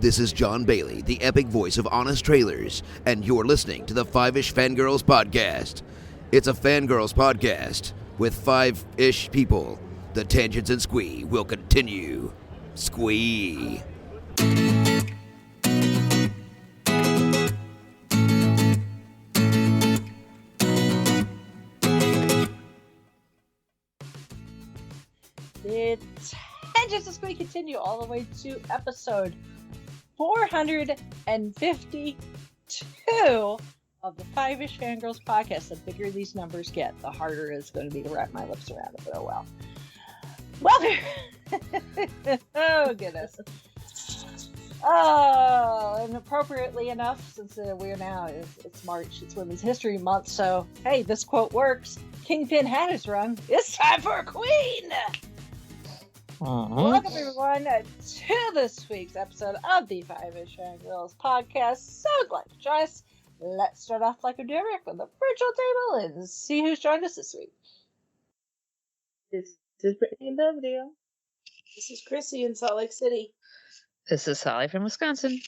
This is John Bailey, the epic voice of Honest Trailers, and you're listening to the Five-ish Fangirls Podcast. It's a Fangirls podcast with five-ish people. The tangents and squee will continue. Squee. The tangents and squee continue all the way to episode 452 of the Five-ish Fangirls podcast. The bigger these numbers get, the harder it's going to be to wrap my lips around it, but oh well. Welcome! Oh, goodness. Oh, and appropriately enough, since we're now, it's March, it's Women's History Month, so hey, this quote works. Kingpin had his run. It's time for a queen! Welcome everyone to this week's episode of the Five-ish Fangirls podcast. So glad to join us. Let's start off like we do every week with the virtual table and see who's joined us this week. This is Brittany in Belvedere. This is Chrissy in Salt Lake City. This is Sally from Wisconsin.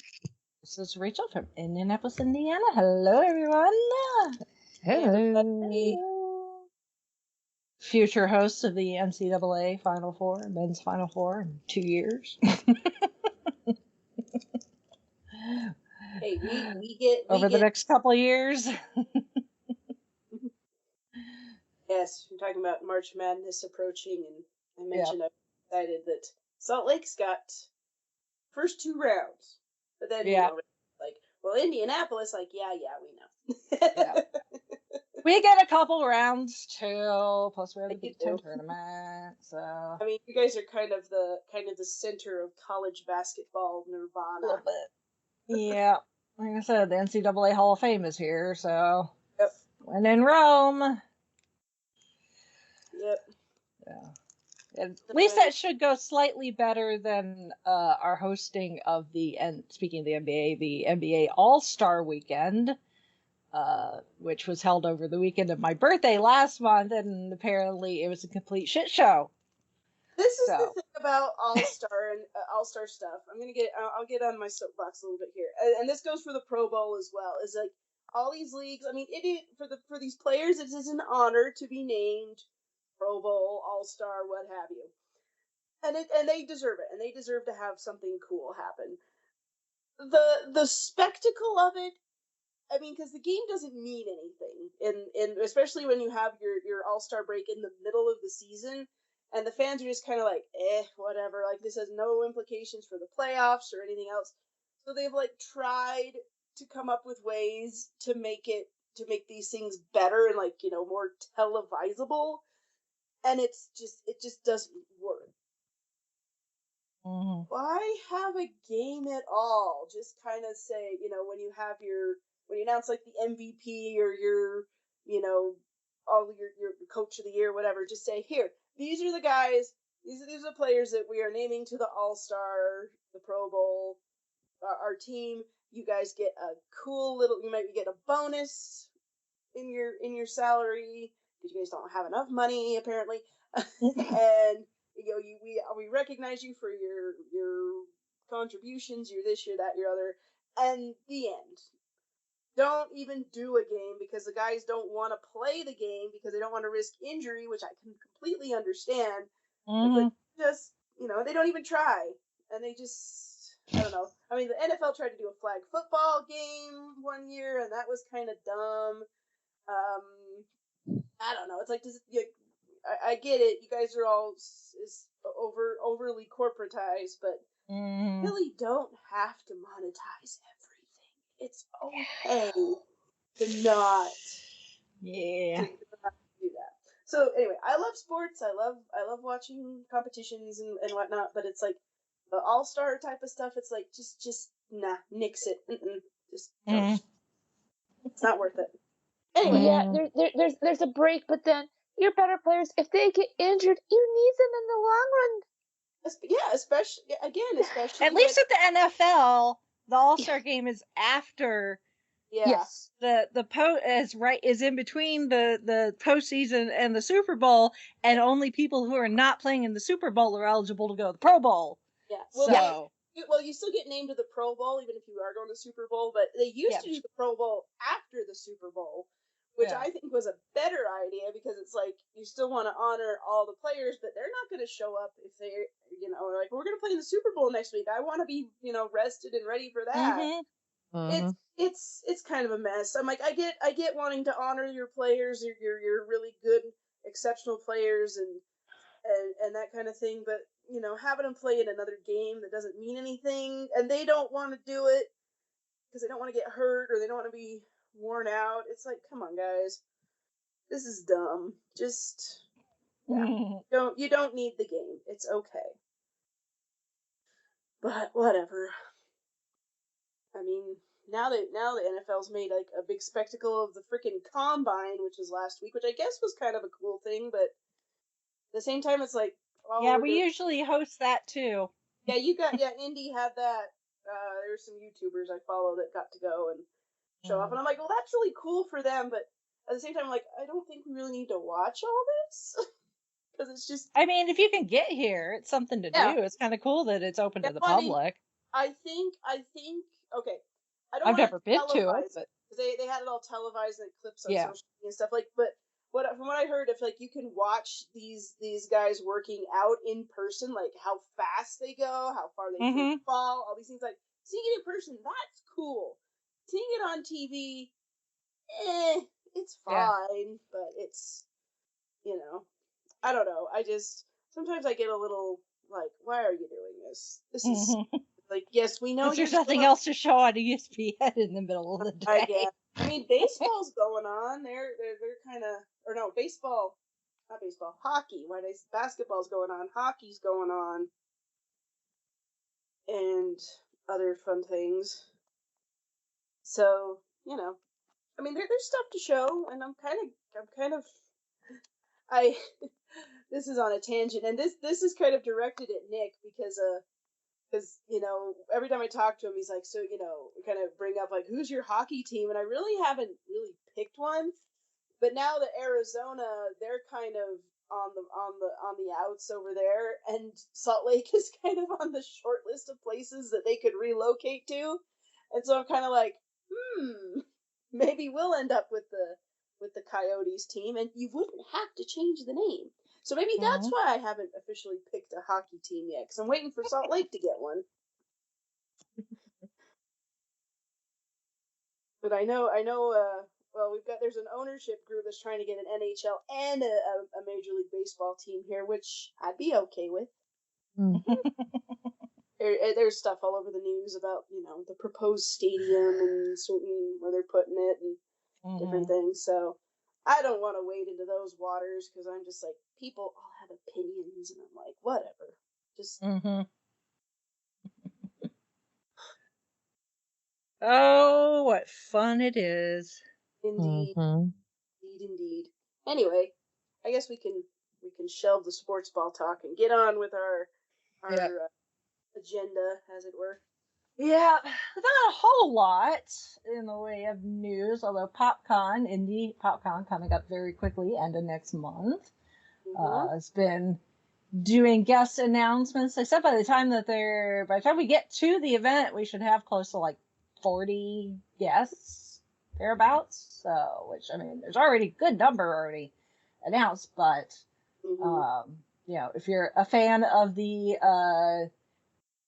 This is Rachel from Indianapolis, Indiana. Hello everyone. Hello. Future hosts of the NCAA Final Four, men's Final Four in 2 years. Hey, we get over the next couple of years. Yes, we're talking about March Madness approaching, and I mentioned I'm excited that Salt Lake's got first two rounds, but then Indianapolis, we know. Yeah. We get a couple rounds too. Plus, we have the Big Ten tournament. So I mean, you guys are kind of the center of college basketball nirvana. A little bit. Yeah, like I said, the NCAA Hall of Fame is here. So when in Rome. Yep. Yeah. At least that should go slightly better than our hosting of speaking of the NBA All-Star Weekend. Which was held over the weekend of my birthday last month, and apparently it was a complete shit show. This is the thing about All-Star and All-Star stuff. I'll get on my soapbox a little bit here, and this goes for the Pro Bowl as well. Is like all these leagues. I mean, for these players, it is an honor to be named Pro Bowl, All-Star, what have you, and they deserve it, and they deserve to have something cool happen. The spectacle of it. I mean, because the game doesn't mean anything, and especially when you have your All-Star break in the middle of the season, and the fans are just kind of like, whatever. Like, this has no implications for the playoffs or anything else. So they've tried to come up with ways to make these things better and more televisable, and it just doesn't work. Mm-hmm. Why have a game at all? Just kind of say, when you announce the MVP or your coach of the year, whatever, just say, here, these are the guys, these are the players that we are naming to the All-Star, the Pro Bowl, our team. You guys get a cool you might get a bonus in your salary because you guys don't have enough money apparently, and we recognize you for your contributions, your this, your that, your other, and the end. Don't even do a game because the guys don't want to play the game because they don't want to risk injury, which I can completely understand. Mm-hmm. But they don't even try. And they just, I don't know. I mean, the NFL tried to do a flag football game one year, and that was kind of dumb. I don't know. It's I get it. You guys are all overly corporatized, but you really don't have to monetize everything. It's okay to not do that. So anyway, I love sports. I love watching competitions and whatnot. But it's the All-Star type of stuff. It's just nah, nix it. Just it's not worth it. Anyway, there's a break, but then your better players, if they get injured, you need them in the long run. Yeah, especially at least at the NFL. The All-Star game is after Yes. is in between the postseason and the Super Bowl, and only people who are not playing in the Super Bowl are eligible to go to the Pro Bowl. Yeah. Well, Well, you still get named to the Pro Bowl even if you are going to Super Bowl, but they used to do the Pro Bowl after the Super Bowl, which I think was a better idea because it's like you still want to honor all the players, but they're not going to show up if they're, like, we're going to play in the Super Bowl next week. I want to be, rested and ready for that. Mm-hmm. It's kind of a mess. I'm like, I get wanting to honor your players, your really good, exceptional players, and that kind of thing, but having them play in another game that doesn't mean anything, and they don't want to do it because they don't want to get hurt or they don't want to be worn out. It's like, come on, guys, this is dumb. Just you don't need the game. It's okay, but whatever. I mean, now the NFL's made like a big spectacle of the freaking combine, which was last week, which I guess was kind of a cool thing, but at the same time, it's like, we usually host that too. Yeah, Indy had that. There's some YouTubers I follow that got to go and show off, and I'm like, well, that's really cool for them, but at the same time, I'm like, I don't think we really need to watch all this because it's just. I mean, if you can get here, it's something to do. It's kind of cool that it's open to the public. I think. Okay, I've never been to it, but they had it all televised and clips on social media and stuff like. But from what I heard, if like you can watch these guys working out in person, like how fast they go, how far they can fall, all these things, like seeing it in person, that's cool. Seeing it on TV, it's fine, but it's, I don't know. I just sometimes I get a little like, why are you doing this? This is like, yes, we know there's nothing else to show on ESPN in the middle of the day. I guess. I mean, baseball's going on. They're kind of, or no, baseball, not baseball, hockey. Basketball's going on, hockey's going on, and other fun things. So, I mean, there's stuff to show, and I'm kind of, this is on a tangent, and this is kind of directed at Nick because every time I talk to him, he's like, so, kind of bring up, like, who's your hockey team? And I really haven't really picked one. But now that Arizona, they're kind of on the outs over there, and Salt Lake is kind of on the short list of places that they could relocate to. And so I'm kind of like, maybe we'll end up with the Coyotes team, and you wouldn't have to change the name. So maybe that's why I haven't officially picked a hockey team yet, because I'm waiting for Salt Lake to get one. But I know. Well, there's an ownership group that's trying to get an NHL and a Major League Baseball team here, which I'd be okay with. There's stuff all over the news about the proposed stadium and certain where they're putting it and different things. So I don't want to wade into those waters because I'm just like, people all have opinions, and I'm like, whatever. Just. Oh, what fun it is! Indeed. Indeed. Anyway, I guess we can shelve the sports ball talk and get on with our agenda, as it were. Yeah, not a whole lot in the way of news, although Indie PopCon coming up very quickly, end of next month, has been doing guest announcements. Except by the time we get to the event, we should have close to like 40 guests thereabouts. So, which, I mean, there's already a good number already announced, but if you're a fan of the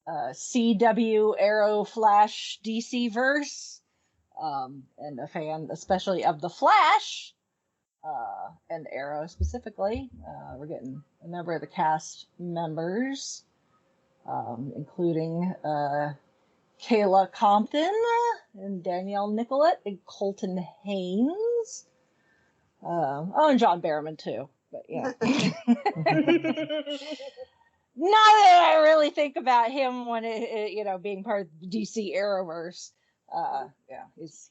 CW Arrow Flash DC verse, and a fan especially of the Flash, and Arrow specifically, we're getting a number of the cast members, including Kayla Compton and Danielle Nicolette and Colton Haynes. And John Barrowman too, but yeah. Not that I really think about him when being part of the DC Arrowverse.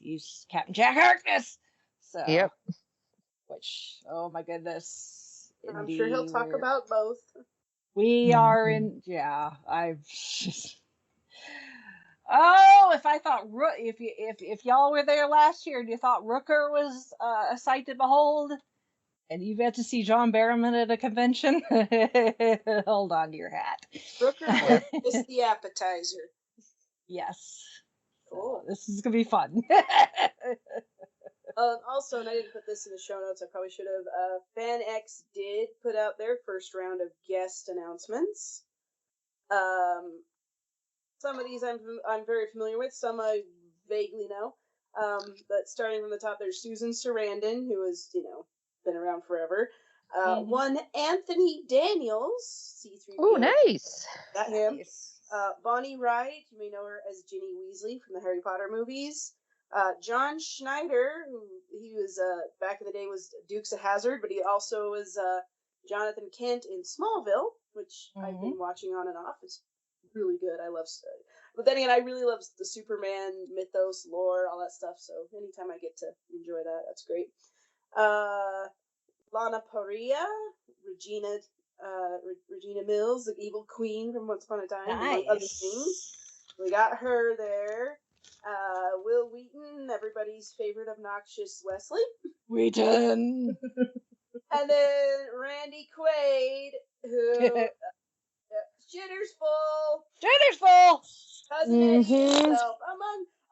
He's Captain Jack Harkness. So, yep. Which, oh my goodness, I'm sure he'll talk about both. We are in. Yeah, I've. Oh, if I thought if y'all were there last year and you thought Rooker was a sight to behold, And you've had to see John Barrowman at a convention? Hold on to your hat. Brooker Wood is the appetizer. Yes. Cool. So this is going to be fun. Also, and I didn't put this in the show notes, I probably should have, FanX did put out their first round of guest announcements. Some of these I'm very familiar with, some I vaguely know. But starting from the top, there's Susan Sarandon, who has, been around forever. One Anthony Daniels, C-3PO. Oh, nice. Got him. Bonnie Wright, you may know her as Ginny Weasley from the Harry Potter movies. John Schneider, who he was back in the day was Dukes of Hazzard, but he also was Jonathan Kent in Smallville, which I've been watching on and off. It's really good. I love it. But then again, I really love the Superman mythos, lore, all that stuff. So anytime I get to enjoy that, that's great. Lana Parrilla, Regina Mills, the evil queen from Once Upon a Time, among other things. We got her there. Will Wheaton, everybody's favorite obnoxious Wesley. Wheaton. And then Randy Quaid, who Shitter's Full. Cousin Eddie himself,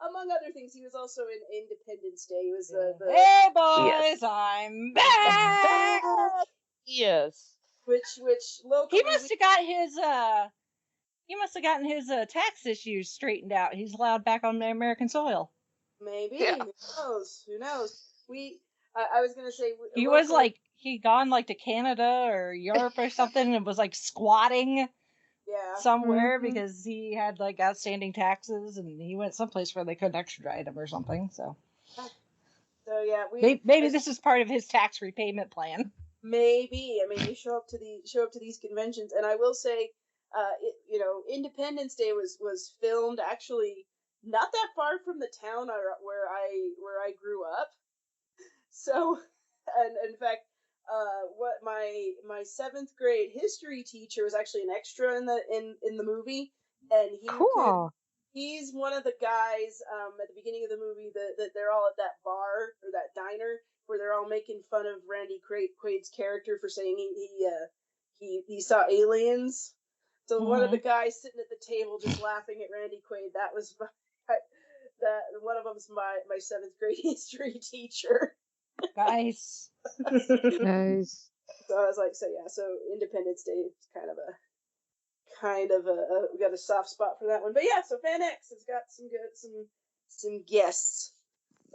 among other things. He was also in Independence Day. He was the Hey boys, I'm back. Yes. Which locally He must have gotten his tax issues straightened out. He's allowed back on American soil. Maybe. Yeah. Who knows? I was gonna say He was like he'd gone like to Canada or Europe or something and was like squatting somewhere because he had like outstanding taxes and he went someplace where they couldn't extradite him or something. So yeah, maybe this is part of his tax repayment plan. Maybe. I mean, you show up to these conventions, and I will say, Independence Day was filmed actually not that far from the town where I grew up. So, and in fact, what my 7th grade history teacher was actually an extra in the movie, and he's one of the guys at the beginning of the movie that they're all at that bar or that diner where they're all making fun of Randy Quaid's character for saying he saw aliens. So one of the guys sitting at the table just laughing at Randy Quaid, that was one of them's my 7th grade history teacher. Nice. Nice. So I was like, so Independence Day is kind of a we got a soft spot for that one. But yeah, so FanX has got some guests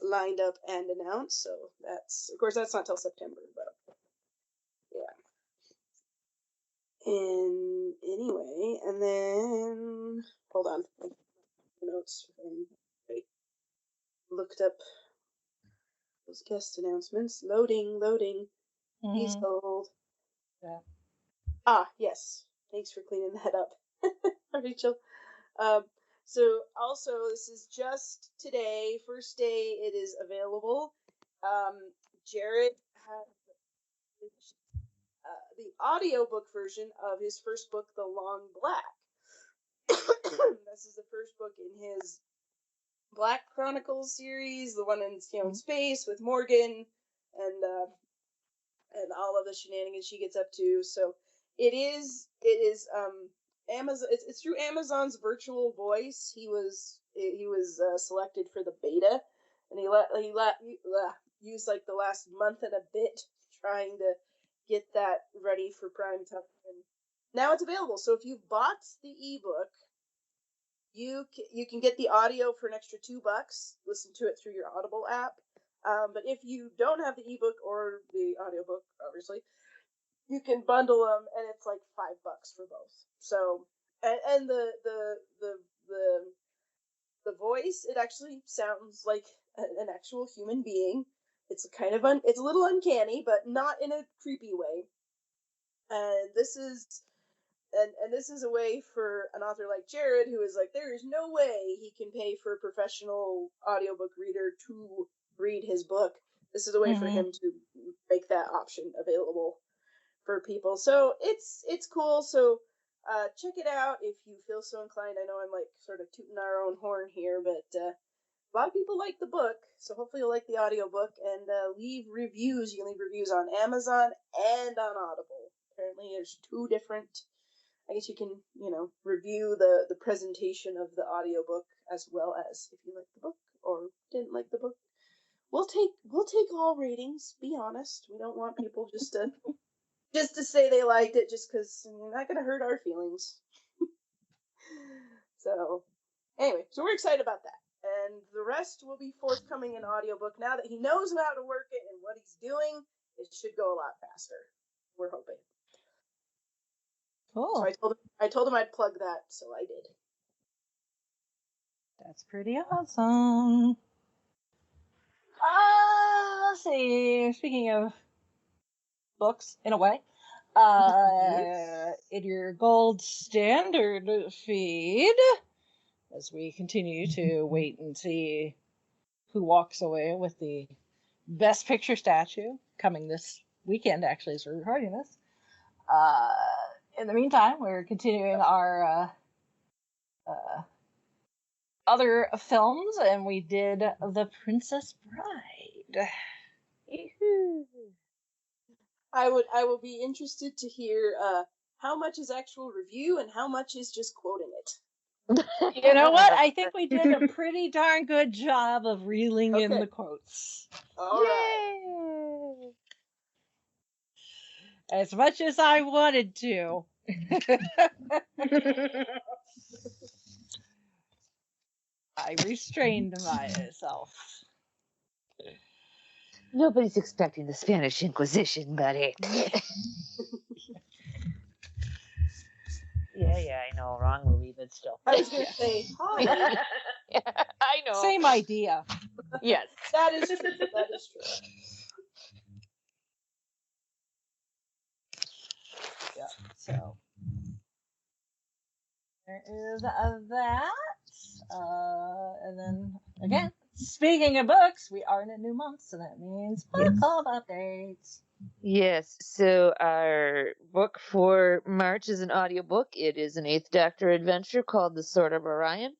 lined up and announced. So that's not till September, but yeah. And anyway, and then hold on, notes. I looked up those guest announcements. Loading. He's old. Yeah. Ah, yes. Thanks for cleaning that up, Rachel. So also, this is just today, first day it is available. Jared has the audiobook version of his first book, The Long Black. This is the first book in his Black Chronicles series, the one in in space with Morgan and all of the shenanigans she gets up to. So it is Amazon. It's through Amazon's virtual voice. He was selected for the beta, and he used like the last month and a bit trying to get that ready for prime time. And now it's available. So if you've bought the ebook, you can get the audio for an extra $2. Listen to it through your Audible app. But if you don't have the ebook or the audiobook, obviously, you can bundle them, and it's like $5 for both. So, and the voice, it actually sounds like an actual human being. It's kind of it's a little uncanny, but not in a creepy way. And this is a way for an author like Jared, who is like, there is no way he can pay for a professional audiobook reader to read his book. This is a way for him to make that option available for people. So it's cool. So check it out if you feel so inclined. I know I'm like sort of tooting our own horn here, but a lot of people like the book, so hopefully you'll like the audiobook, and leave reviews. You can leave reviews on Amazon and on Audible. Apparently there's two different, I guess you can, review the presentation of the audiobook as well as if you like the book or didn't like the book. We'll take all ratings, be honest. We don't want people just to say they liked it just because we're not gonna hurt our feelings. So anyway, so we're excited about that. And the rest will be forthcoming in audiobook. Now that he knows how to work it and what he's doing, it should go a lot faster. We're hoping. Cool. So I told him I'd plug that, so I did. That's pretty awesome. Let's see. Speaking of books, in a way, Yes. in your gold standard feed, as we continue to wait and see who walks away with the Best Picture statue coming this weekend, actually, as we're recording this. In the meantime, we're continuing our other films, and we did The Princess Bride. I will be interested to hear how much is actual review and how much is just quoting it. You know what? I think we did a pretty darn good job of reeling in the quotes. All right. As much as I wanted to. I restrained myself. Nobody's expecting the Spanish Inquisition, buddy. Yeah, I know, wrong movie, but still. I was going to say, hi. Yeah, I know. Same idea. Yes. That is true. Yeah, so there is that. And then, again, speaking of books, we are in a new month, so that means book club updates. Yes, so our book for March is an audiobook. It is an 8th Doctor adventure called The Sword of Orion.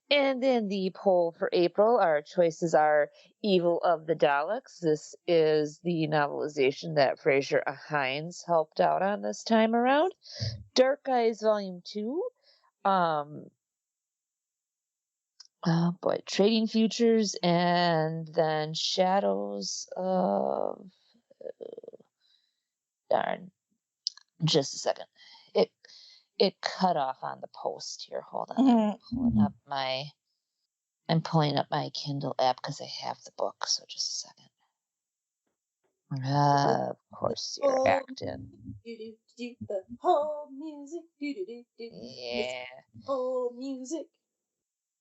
And then the poll for April, our choices are Evil of the Daleks. This is the novelization that Fraser Hines helped out on this time around. Dark Eyes Volume 2. Trading Futures, and then Shadows of... darn. Just a second. It cut off on the post here. Hold on. I'm pulling up my Kindle app because I have the book. So just a second. Of course, you're acting. The whole music. Yeah. Whole music.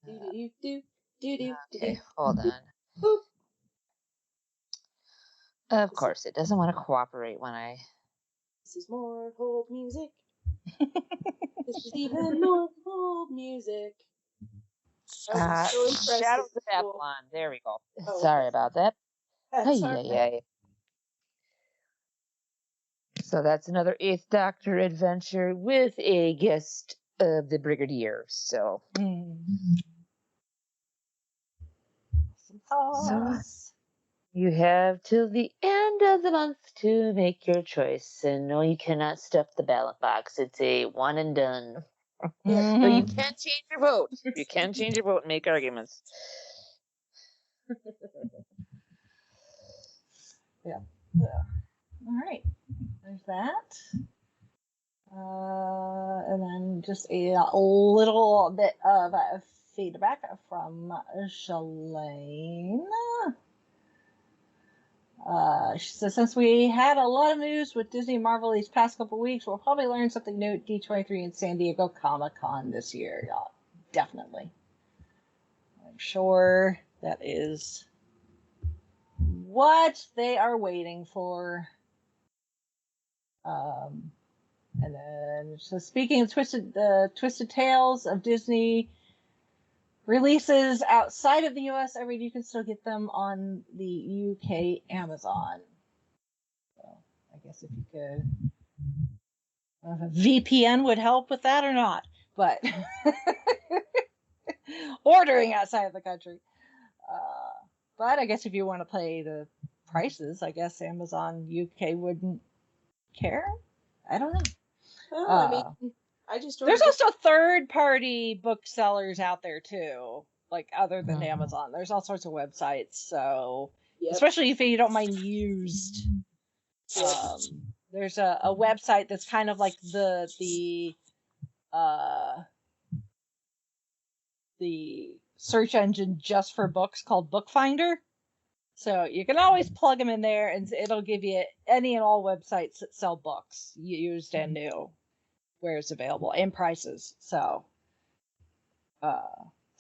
Okay, hold on. Of course, it doesn't want to cooperate when I... This is more hold music. This is even more hold music. Shadows of Babylon. There we go. Oh, sorry about that. Hey. So that's another 8th Doctor adventure with a guest of the Brigadier. So... So you have till the end of the month to make your choice. And no, you cannot stuff the ballot box. It's a one and done. So you can change your vote. You can change your vote and make arguments. Yeah. All right. There's that. And then just a little bit of feedback from Shalane. She says, since we had a lot of news with Disney Marvel these past couple weeks, we'll probably learn something new at D23 and San Diego Comic-Con this year. Yeah, definitely. I'm sure that is what they are waiting for. And then, so speaking of Twisted Tales of Disney releases outside of the US, you can still get them on the UK Amazon. So I guess if you could, I don't know if a VPN would help with that or not, but ordering outside of the country. But I guess if you want to pay the prices, I guess Amazon UK wouldn't care. I don't know. Well, I mean, I just there's also third-party booksellers out there too, like other than Mhm. Amazon. There's all sorts of websites, so Yep. especially if you don't mind used. There's a website that's kind of like the search engine just for books called Bookfinder. So you can always plug them in there, and it'll give you any and all websites that sell books, used and new, where it's available, and prices. So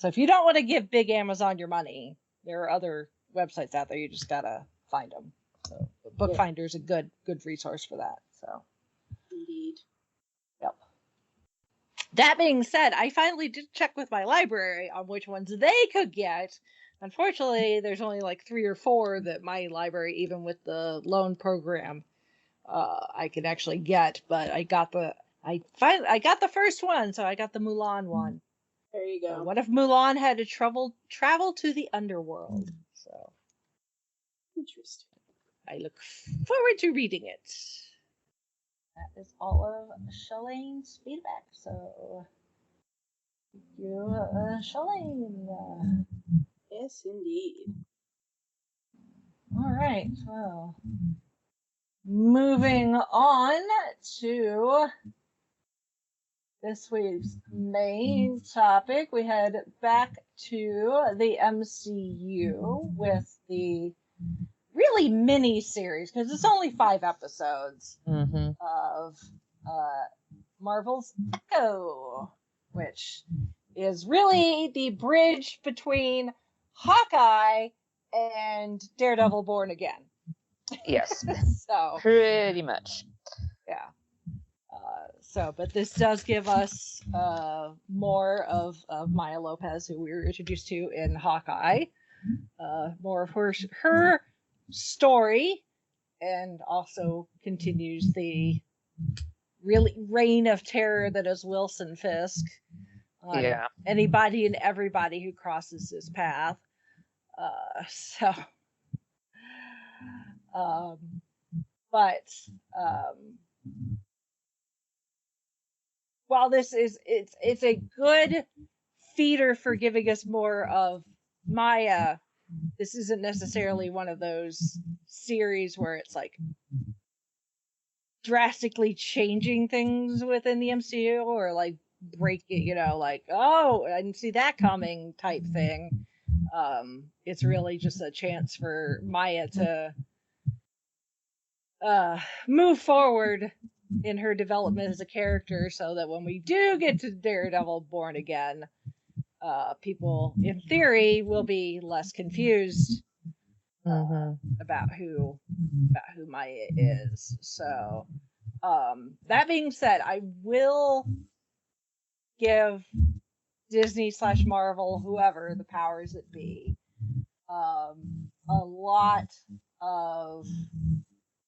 if you don't want to give big Amazon your money, there are other websites out there. You just gotta find them. So Bookfinder is a good resource for that. So indeed. Yep. That being said, I finally did check with my library on which ones they could get. Unfortunately, there's only like 3 or 4 that my library, even with the loan program, I could actually get. But I got the first one, so I got the Mulan one. There you go. What if Mulan had to travel to the underworld? So interesting. I look forward to reading it. That is all of Shalane's feedback. So thank you, Shalane. Yes, indeed. All right. Well, moving on to this week's main topic, we head back to the MCU with the really mini series, because it's only 5 episodes of Marvel's Echo, which is really the bridge between Hawkeye and Daredevil Born Again. Yes. So pretty much. Yeah. But this does give us more of Maya Lopez, who we were introduced to in Hawkeye. More of her story, and also continues the really reign of terror that is Wilson Fisk on anybody and everybody who crosses his path. While this is it's a good feeder for giving us more of Maya, this isn't necessarily one of those series where it's like drastically changing things within the MCU, or like breaking, like, oh, I didn't see that coming type thing. It's really just a chance for Maya to move forward in her development as a character, so that when we do get to Daredevil Born Again, people in theory will be less confused about who Maya is. So that being said, I will give Disney / Marvel, whoever the powers that be, a lot of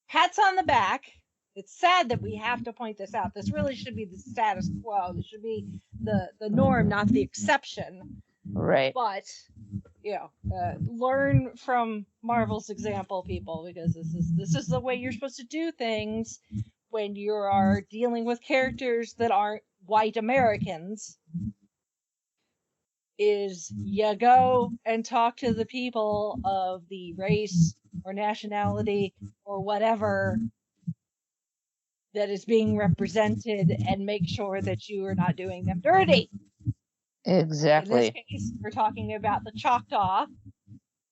pats on the back. It's sad that we have to point this out. This really should be the status quo. This should be the norm, not the exception. Right. But learn from Marvel's example, people, because this is the way you're supposed to do things when you are dealing with characters that aren't white Americans. Is you go and talk to the people of the race or nationality or whatever that is being represented, and make sure that you are not doing them dirty. Exactly. In this case, we're talking about the Choctaw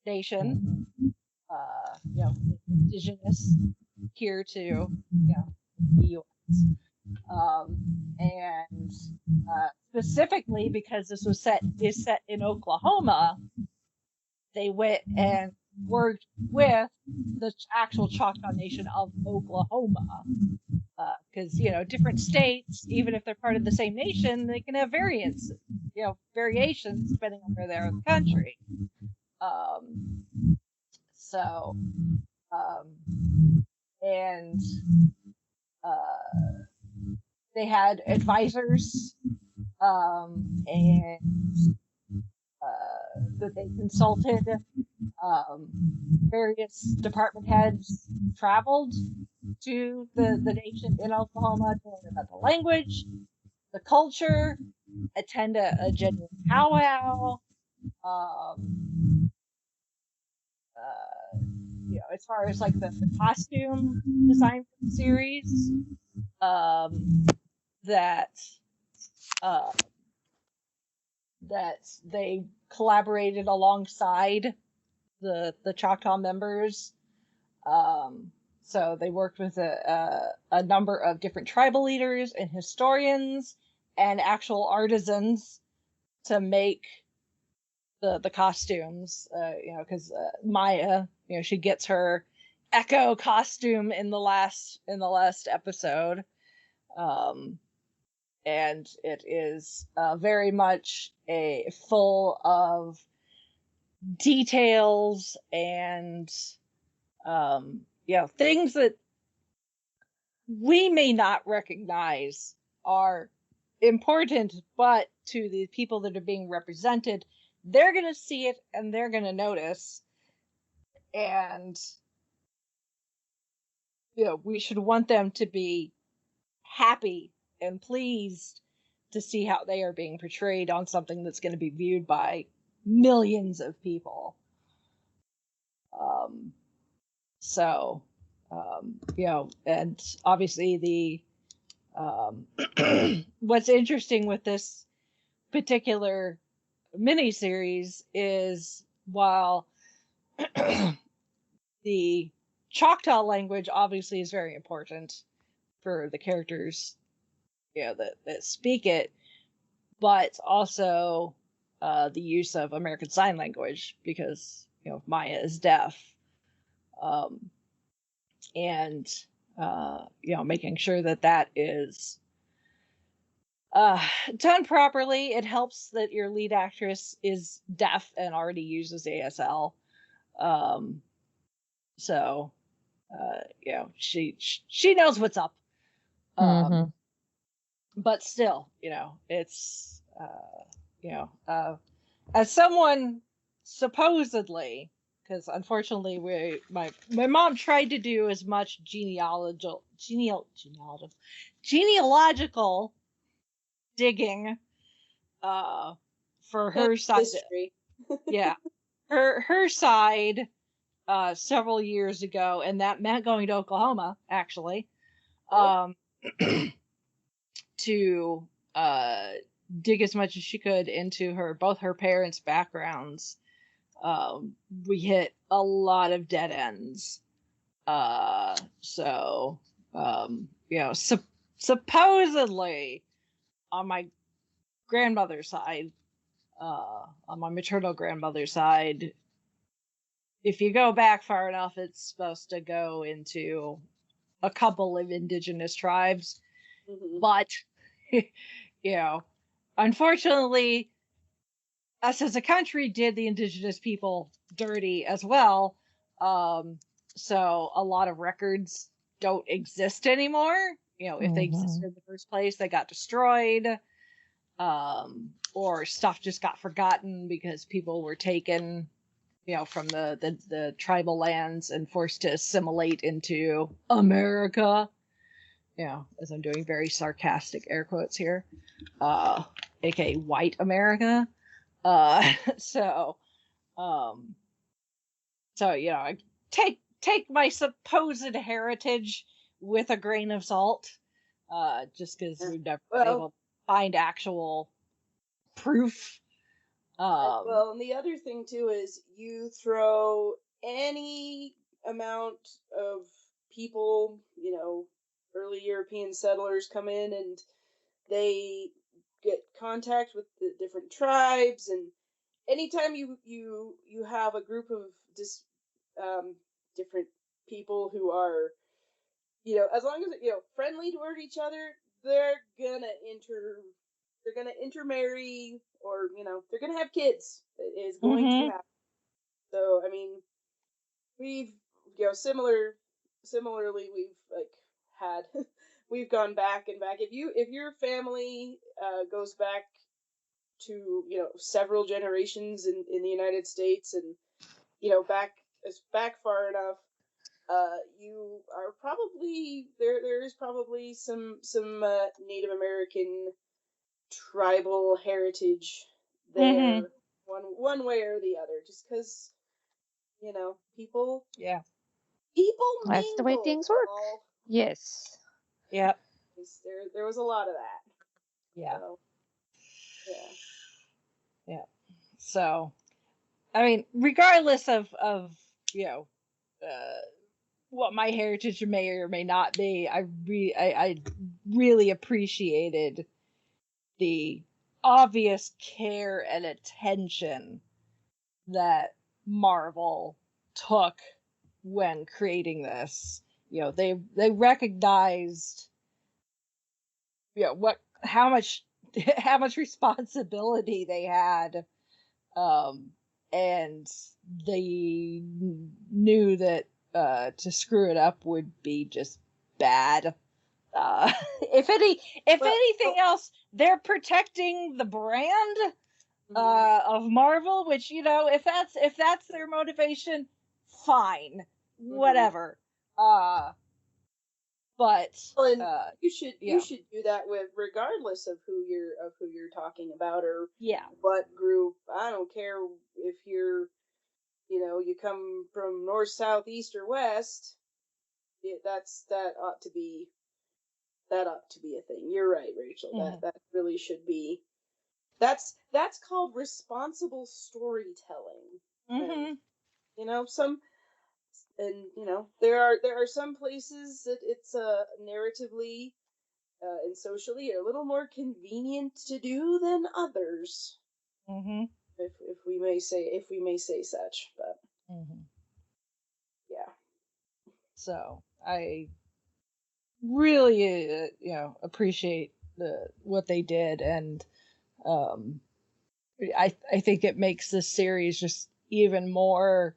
Nation, indigenous here to the U.S. And specifically because this is set in Oklahoma, they went and worked with the actual Choctaw Nation of Oklahoma. Because different states, even if they're part of the same nation, they can have variations depending on where they are in the country. They had advisors, and that they consulted various department heads, traveled to the nation in Oklahoma to learn about the language, the culture, attend a genuine powwow. As far as like the costume design for the series, that they collaborated alongside the Choctaw members. So they worked with a number of different tribal leaders and historians and actual artisans to make the costumes. Because Maya, she gets her Echo costume in the last episode. And it is very much a full of details and things that we may not recognize are important, but to the people that are being represented, they're going to see it and they're going to notice. And we should want them to be happy and pleased to see how they are being portrayed on something that's going to be viewed by millions of people. And obviously the what's interesting with this particular miniseries is while the Choctaw language obviously is very important for the characters that speak it, but also the use of American Sign Language because Maya is deaf, and making sure that is done properly. It helps that your lead actress is deaf and already uses ASL, so she knows what's up. But still, it's as someone supposedly, because unfortunately my mom tried to do as much genealogical digging for her side. History. Yeah, her side several years ago, and that meant going to Oklahoma actually. To dig as much as she could into both her parents' backgrounds. We hit a lot of dead ends. Supposedly on my grandmother's side, on my maternal grandmother's side, if you go back far enough, it's supposed to go into a couple of indigenous tribes. Mm-hmm. But, unfortunately, us as a country did the indigenous people dirty as well. So a lot of records don't exist anymore. If they existed in the first place, they got destroyed. Or stuff just got forgotten because people were taken, from the tribal lands and forced to assimilate into America. As I'm doing very sarcastic air quotes here, aka white America. I take my supposed heritage with a grain of salt, just because we've never been able to find actual proof. And the other thing too is you throw any amount of people, early European settlers come in and they get contact with the different tribes, and anytime you have a group of different people who are, as long as friendly toward each other, they're gonna intermarry, or they're gonna have kids. It is going to happen. So I mean, we've similarly we've had we've gone back and back. If your family goes back to several generations in the United States, and back far enough, you are probably there is probably some Native American tribal heritage there, one way or the other, just because people That's the way mingle. things work. Yes. Yep. There was a lot of that. Yeah. So, yeah. So, I mean, regardless of what my heritage may or may not be, I really appreciated the obvious care and attention that Marvel took when creating this. They recognized how much responsibility they had, and they knew that to screw it up would be just bad. If anything else, they're protecting the brand of Marvel, which if that's their motivation, fine, whatever. But you should do that with regardless of who you're talking about, or what group. I don't care if you're you come from north, south, east, or west. That ought to be a thing. You're right, Rachel. That really should be. That's called responsible storytelling. And, there are some places that it's narratively and socially a little more convenient to do than others. If we may say such, but yeah. So I really appreciate what they did, and I think it makes this series just even more,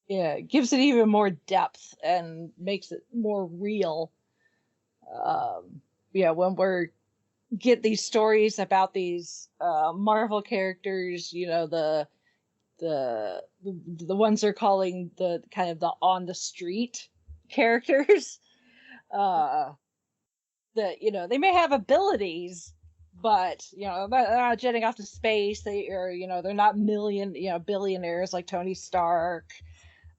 gives it even more depth and makes it more real. When we're get these stories about these Marvel characters, the ones they're calling the kind of the on the street characters, that they may have abilities, but they're not jetting off to space. They're not billionaires like Tony Stark.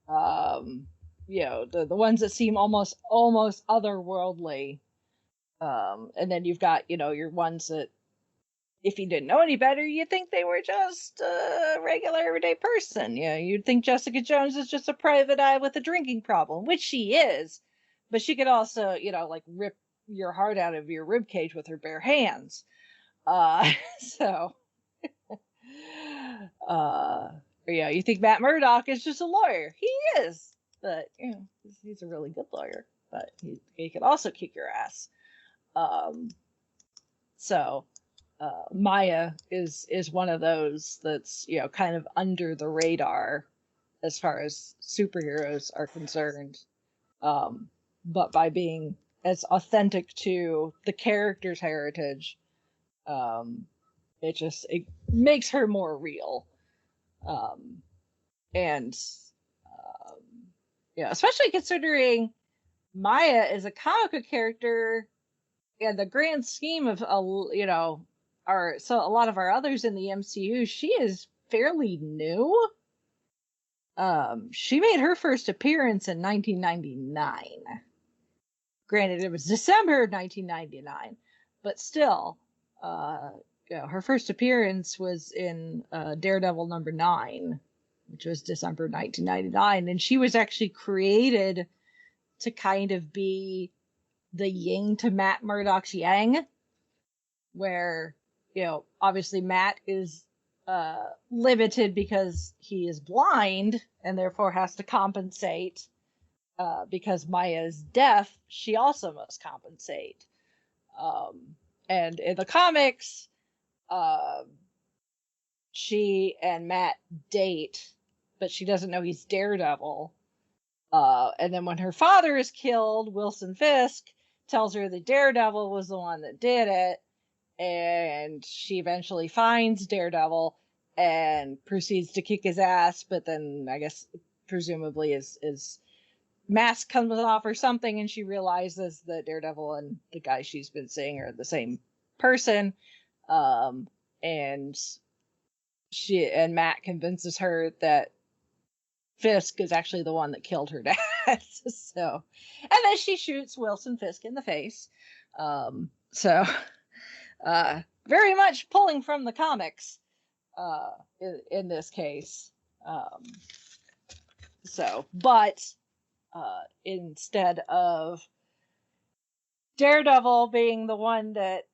The ones that seem almost otherworldly. And then you've got your ones that, if you didn't know any better, you'd think they were just a regular everyday person. You'd think Jessica Jones is just a private eye with a drinking problem, which she is, but she could also like rip your heart out of your rib cage with her bare hands. So you think Matt Murdock is just a lawyer. He is, but he's a really good lawyer, but he could also kick your ass. Maya is one of those that's kind of under the radar as far as superheroes are concerned, but by being as authentic to the character's heritage, it makes her more real, and especially considering Maya is a comic book character. In the grand scheme of a lot of our others in the MCU, she is fairly new. She made her first appearance in 1999. Granted, it was December of 1999, but still, her first appearance was in Daredevil #9, which was December 1999, and she was actually created to kind of be the yin to Matt Murdock's yang, where obviously Matt is limited because he is blind and therefore has to compensate. Because Maya is deaf, she also must compensate. And in the comics, she and Matt date, but she doesn't know he's Daredevil. And then when her father is killed, Wilson Fisk tells her that Daredevil was the one that did it, and she eventually finds Daredevil and proceeds to kick his ass, but then I guess presumably his mask comes off or something, and she realizes that Daredevil and the guy she's been seeing are the same person. And Matt convinces her that Fisk is actually the one that killed her dad. So, and then she shoots Wilson Fisk in the face. Very much pulling from the comics in this case. But instead of Daredevil being the one that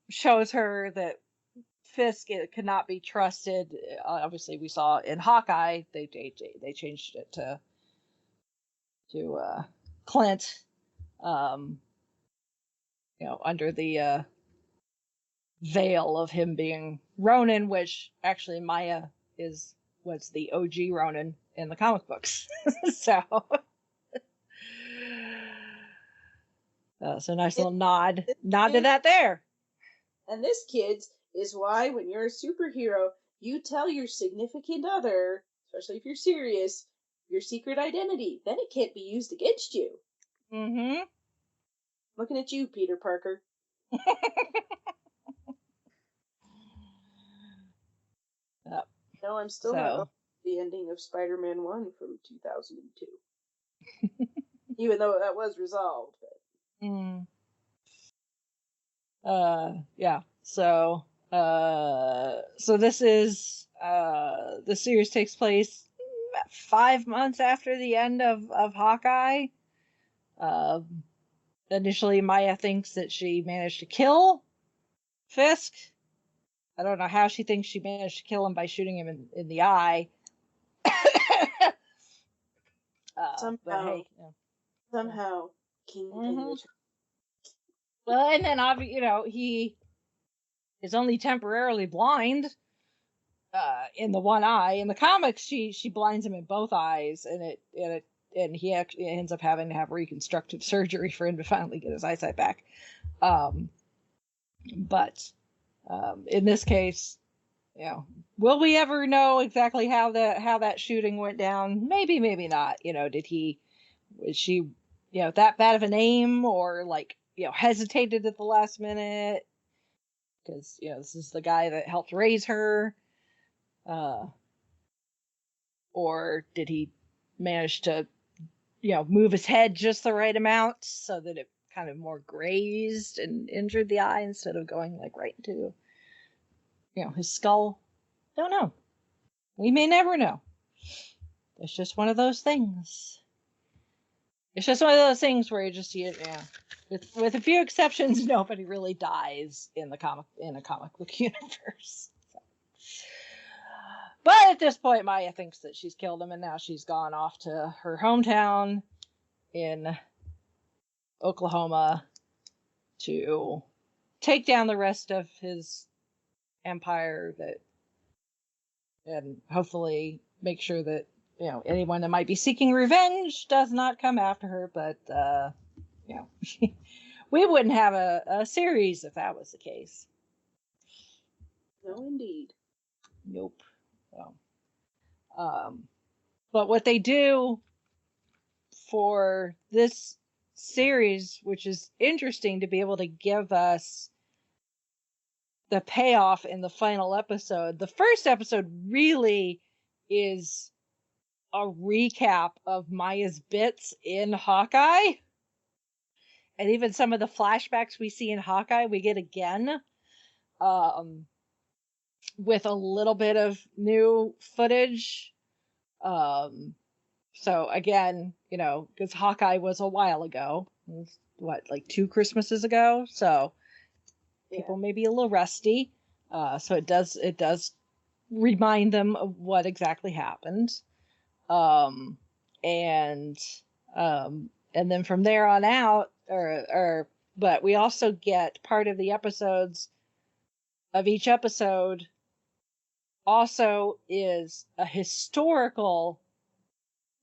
shows her that Fisk could not be trusted, obviously we saw in Hawkeye they changed it to Clint, under the veil of him being Ronin, which actually Maya was the OG Ronin in the comic books. So nice little nod to that there. And this, kids, is why when you're a superhero, you tell your significant other, especially if you're serious, your secret identity. Then it can't be used against you. Mm-hmm. Looking at you, Peter Parker. Yep. No, I'm still not over the ending of Spider-Man 1 from 2002. Even though that was resolved. But... Yeah. So this is the series takes place 5 months after the end of Hawkeye. Initially, Maya thinks that she managed to kill Fisk. I don't know how she thinks she managed to kill him by shooting him in the eye. Somehow, King Well, and then he is only temporarily blind in the one eye. In the comics, she blinds him in both eyes, and he actually ends up having to have reconstructive surgery for him to finally get his eyesight back. But in this case, will we ever know exactly how that shooting went down? Maybe, maybe not. Was she that bad of an aim, or hesitated at the last minute because this is the guy that helped raise her, or did he manage to move his head just the right amount so that it kind of more grazed and injured the eye instead of going right into his skull? Don't know. We may never know. It's just one of those things. It's just one of those things where you just with a few exceptions, nobody really dies in a comic book universe. So. But at this point, Maya thinks that she's killed him, and now she's gone off to her hometown in Oklahoma to take down the rest of his empire, and hopefully make sure that anyone that might be seeking revenge does not come after her. But we wouldn't have a series if that was the case. No, indeed. Nope. So, but what they do for this series, which is interesting to be able to give us the payoff in the final episode. The first episode really is a recap of Maya's bits in Hawkeye. And even some of the flashbacks we see in Hawkeye, we get again. With a little bit of new footage. So again, because Hawkeye was a while ago. What, 2 Christmases ago? So people may be a little rusty. So it does remind them of what exactly happened. And then from there on out, but we also get part of the episodes of each episode also is a historical,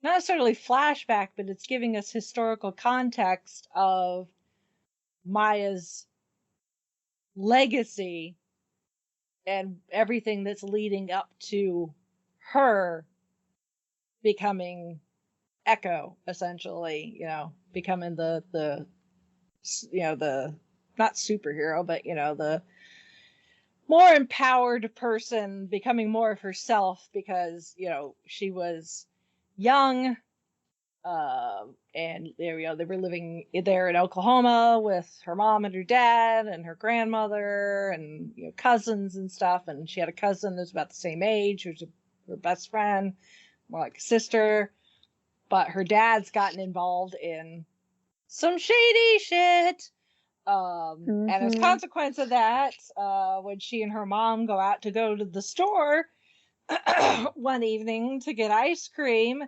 not necessarily flashback, but it's giving us historical context of Maya's legacy and everything that's leading up to her becoming Echo, essentially, becoming the not superhero, but the more empowered person, becoming more of herself, because she was young, and they were living there in Oklahoma with her mom and her dad and her grandmother and cousins and stuff, and she had a cousin that's about the same age who's her best friend, more like a sister, but her dad's gotten involved in some shady shit. And as a consequence of that, when she and her mom go to the store one evening to get ice cream,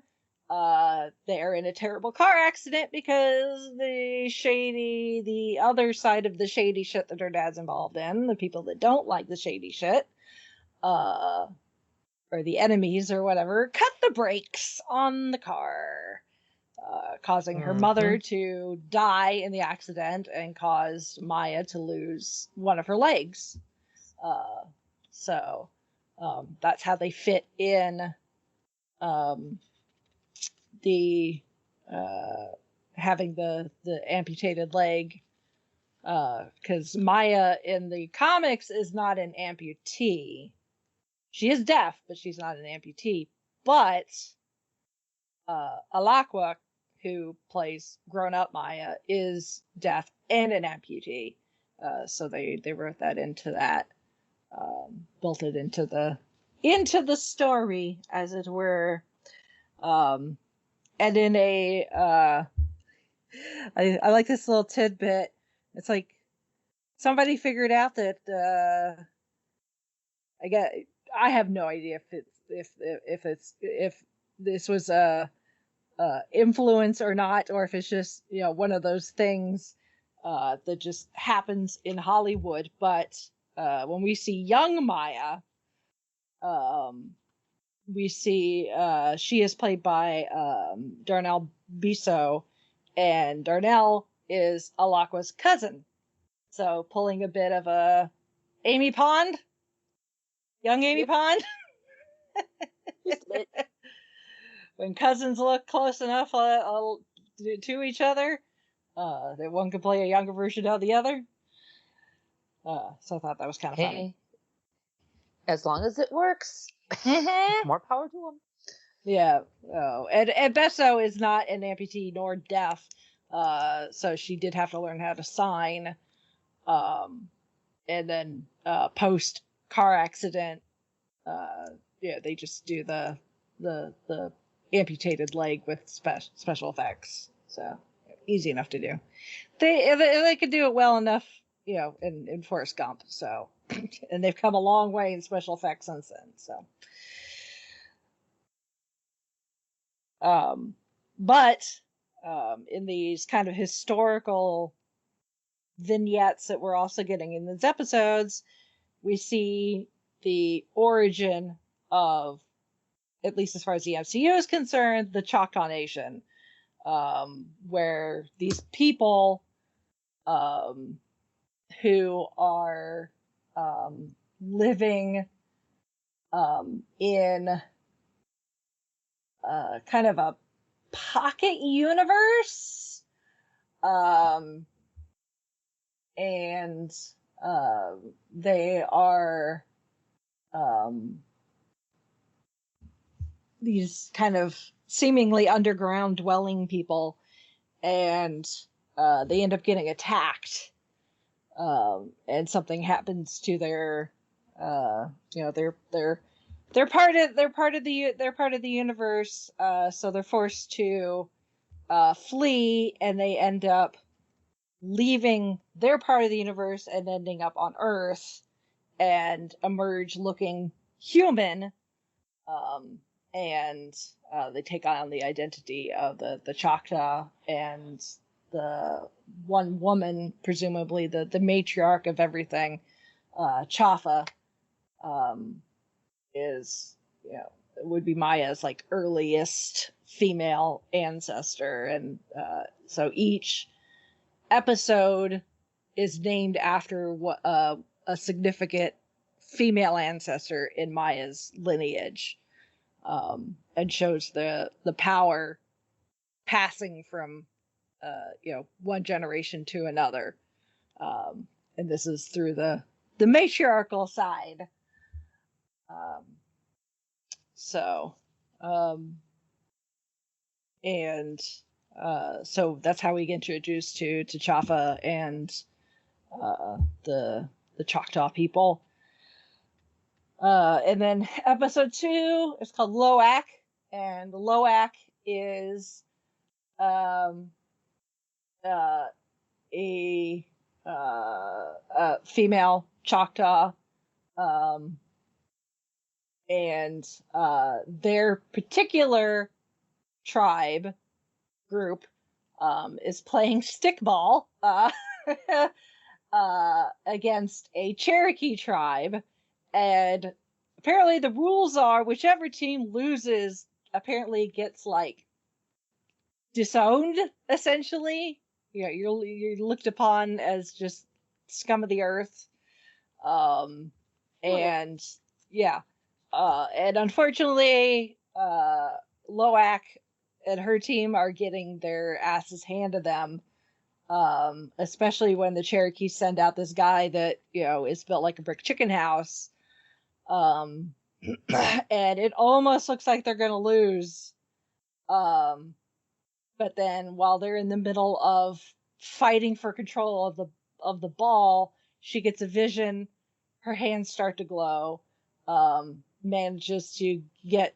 they're in a terrible car accident because the other side of the shady shit that her dad's involved in, the people that don't like the shady shit, or the enemies or whatever, cut the brakes on the car. Causing her mother to die in the accident and caused Maya to lose one of her legs. So that's how they fit in the having the amputated leg. Because Maya in the comics is not an amputee. She is deaf, but she's not an amputee. But Alaqua, who plays grown-up Maya, is deaf and an amputee. So they wrote that into that, built it into the story, as it were. And in a I like this little tidbit. It's like somebody figured out that I have no idea if this was a influence or not, or if it's just one of those things that just happens in Hollywood. But when we see young Maya, we see she is played by Darnell Bisso, and Darnell is Alaqua's cousin, so pulling a bit of a Amy Pond, young Amy Pond. When cousins look close enough to each other, that one could play a younger version of the other. So I thought that was kind of funny. As long as it works, more power to them. Yeah. And Besso is not an amputee nor deaf, so she did have to learn how to sign. And then post car accident, they just do the amputated leg with special effects, so easy enough to do. They could do it well enough, in Forrest Gump. So, and they've come a long way in special effects since then. So, but in these kind of historical vignettes that we're also getting in these episodes, we see the origin of, at least as far as the MCU is concerned, the Choctaw Nation, where these people who are living in kind of a pocket universe, and they are these kind of seemingly underground dwelling people, and they end up getting attacked, and something happens to their they're part of the universe, so they're forced to flee, and they end up leaving their part of the universe and ending up on Earth, and emerge looking human, and they take on the identity of the Choctaw, and the one woman, presumably the matriarch of everything, Chafa, is, would be Maya's like earliest female ancestor. And so each episode is named after a significant female ancestor in Maya's lineage, and shows the power passing from one generation to another, and this is through the matriarchal side. So that's how we get introduced to T'Chaka and the Choctaw people. And then episode 2 is called Loak, and Loak is a female Choctaw, and their particular tribe group is playing stickball against a Cherokee tribe, and apparently the rules are whichever team loses apparently gets like disowned, essentially. You're looked upon as just scum of the earth, and and unfortunately Loak and her team are getting their asses handed to them, especially when the Cherokees send out this guy that is built like a brick chicken house, and it almost looks like they're gonna lose, but then while they're in the middle of fighting for control of the ball, she gets a vision, her hands start to glow, manages to get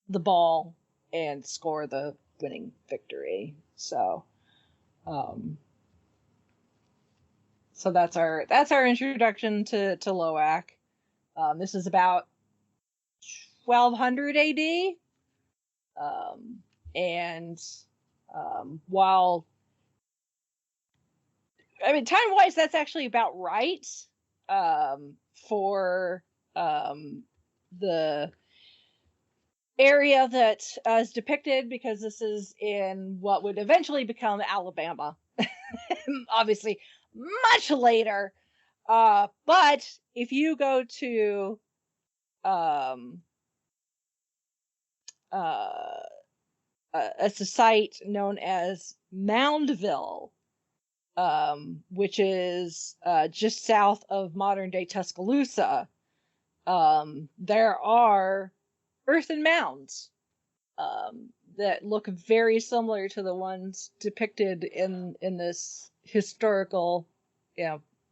the ball and score the winning victory. So so that's our introduction to Loak. This is about 1200 AD, and while time-wise that's actually about right for the area that is depicted, because this is in what would eventually become Alabama. Obviously much later, but if you go to a site known as Moundville, which is just south of modern-day Tuscaloosa, there are earthen mounds that look very similar to the ones depicted in this historical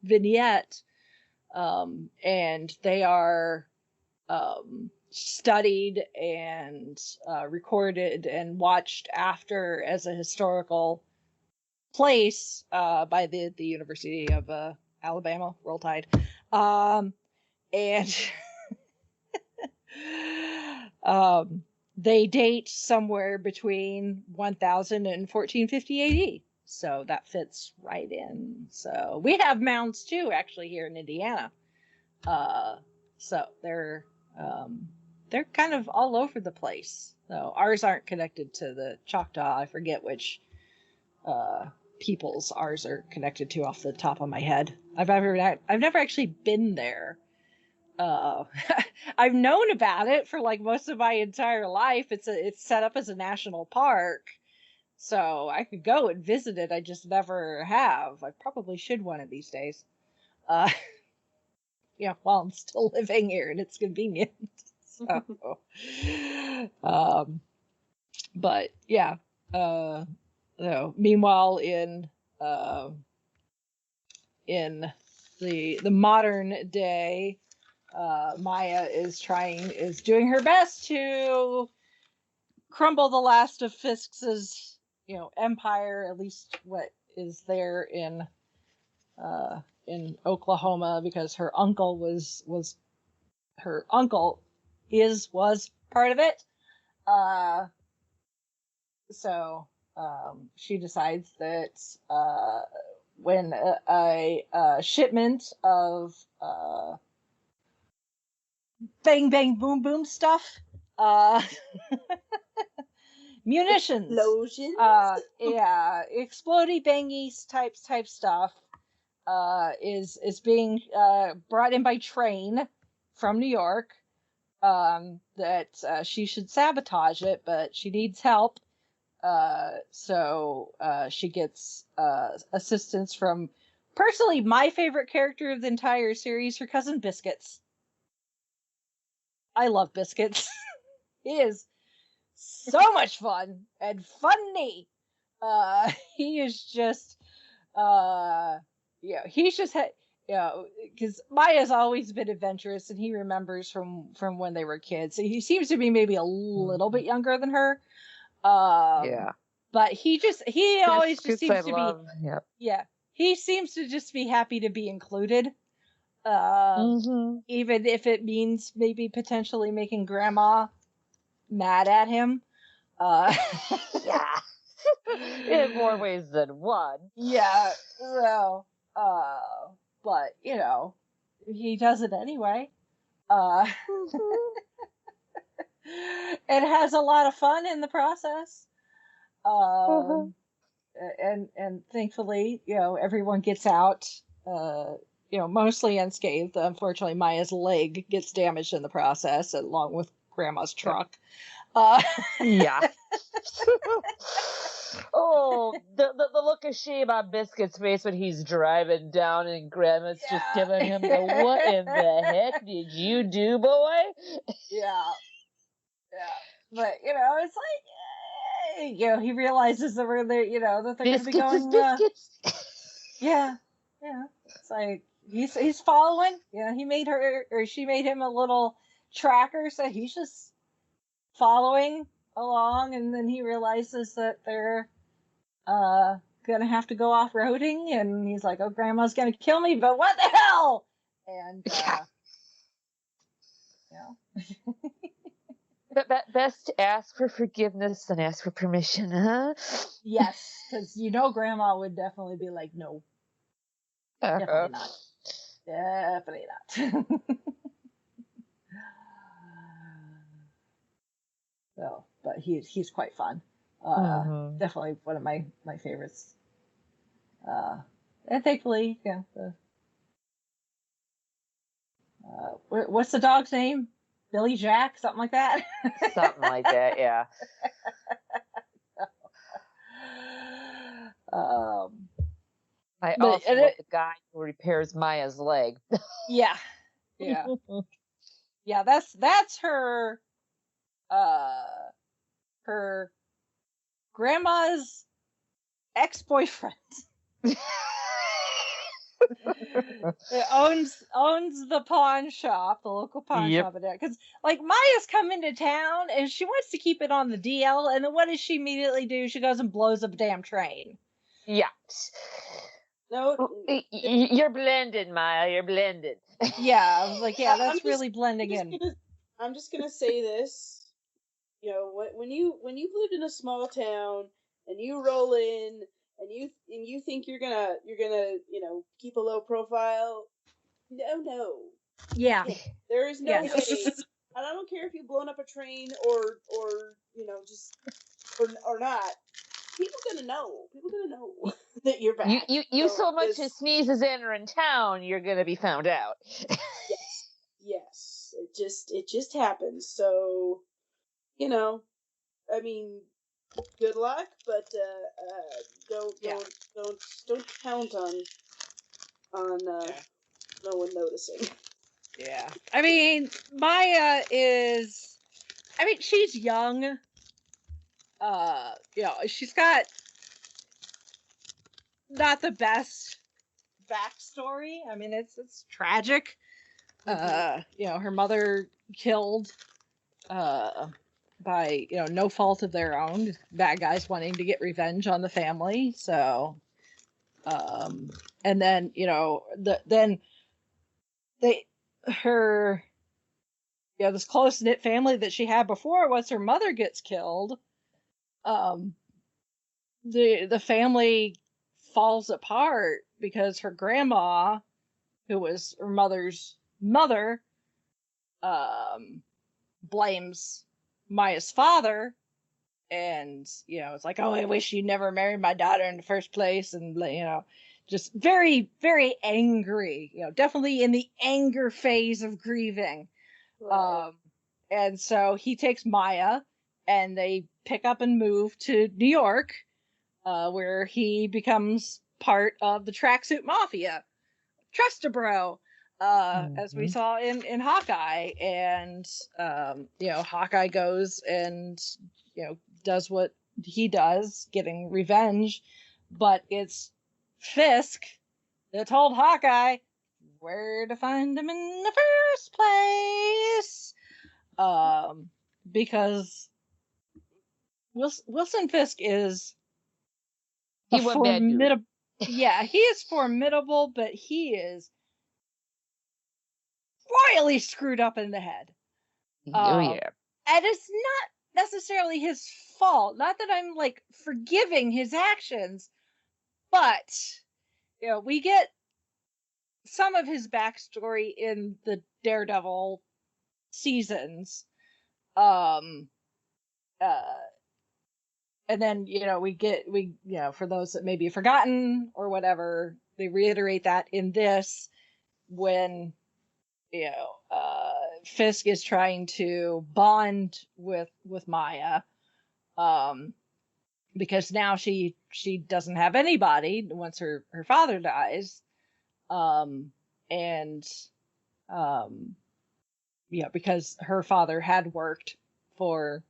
vignette, and they are studied and recorded and watched after as a historical place by the University of Alabama, Roll Tide, and they date somewhere between 1000 and 1450 AD, so that fits right in. So we have mounds too, actually, here in Indiana. So they're kind of all over the place. So ours aren't connected to the Choctaw. I forget which peoples ours are connected to off the top of my head. I've never actually been there. I've known about it for like most of my entire life. It's set up as a national park, so I could go and visit it. I just never have. I probably should one of these days. While I'm still living here and it's convenient. So, but yeah. Meanwhile, in the modern day, Maya is doing her best to crumble the last of Fisk's empire, at least what is there in Oklahoma, because her uncle was part of it. So she decides that when a shipment of bang bang boom boom stuff, munitions, explodey bangies type stuff, is being brought in by train from New York. That she should sabotage it, but she needs help. So she gets assistance from personally my favorite character of the entire series, her cousin Biscuits. I love Biscuits. He is so much fun and funny. He is just he's just because Maya's always been adventurous, and he remembers from when they were kids. So he seems to be maybe a little bit younger than her. But he always just seems to be. Yeah, he seems to just be happy to be included. Even if it means maybe potentially making Grandma mad at him. Yeah. In more ways than one. Yeah. So, but he does it anyway. It has a lot of fun in the process. And thankfully, everyone gets out. Mostly unscathed. Unfortunately, Maya's leg gets damaged in the process, along with Grandma's truck. Yeah. Oh, the look of shame on Biscuit's face when he's driving down and Grandma's just giving him the what in the heck did you do, boy? Yeah. But it's like he realizes that we're there, that they're going to be going. Biscuits. Yeah. It's like he's following. He made her, or she made him a little tracker, so he's just following along, and then he realizes that they're gonna have to go off-roading, and he's like, oh, Grandma's gonna kill me, but what the hell? And But best to ask for forgiveness than ask for permission, huh? Yes, because Grandma would definitely be like, no, definitely not. Definitely not. So, but he's quite fun. Definitely one of my favorites. And thankfully, what's the dog's name? Billy Jack, something like that. Something like that, yeah. I also love the guy who repairs Maya's leg. Yeah. That's her. Her grandma's ex-boyfriend. owns the pawn shop, the local pawn shop, because Maya's come into town and she wants to keep it on the DL, and then what does she immediately do? She goes and blows up a damn train. Yeah. No, you're blended, Maya. You're blended. Yeah, I was like, that's really blending in. I'm just gonna say this. When you've lived in a small town and you roll in and you think you're gonna keep a low profile, no. Yeah. There is no way. And I don't care if you've blown up a train or just or not. People gonna know that you're bad. You so much as sneeze as entering town, you're gonna be found out. Yes. It just happens. So, I mean, good luck, but don't count on no one noticing. Yeah. I mean, Maya is, she's young. She's got not the best backstory. I mean, it's tragic. Her mother killed by no fault of their own, bad guys wanting to get revenge on the family. So and then this close-knit family that she had before, once her mother gets killed, the family falls apart because her grandma, who was her mother's mother, blames Maya's father, and it's like, oh, I wish you never married my daughter in the first place, and just very, very angry. Definitely in the anger phase of grieving. Right. And so he takes Maya, and they pick up and move to New York, where he becomes part of the Tracksuit Mafia, Trustabro, as we saw in Hawkeye. And Hawkeye goes and does what he does, getting revenge, but it's Fisk that told Hawkeye where to find him in the first place. Because Wilson Fisk is formidable. Yeah, he is formidable, but he is royally screwed up in the head. And it's not necessarily his fault. Not that I'm like forgiving his actions, but we get some of his backstory in the Daredevil seasons. And then we for those that may be forgotten or whatever, they reiterate that in this, when Fisk is trying to bond with Maya, because now she doesn't have anybody once her father dies, because her father had worked for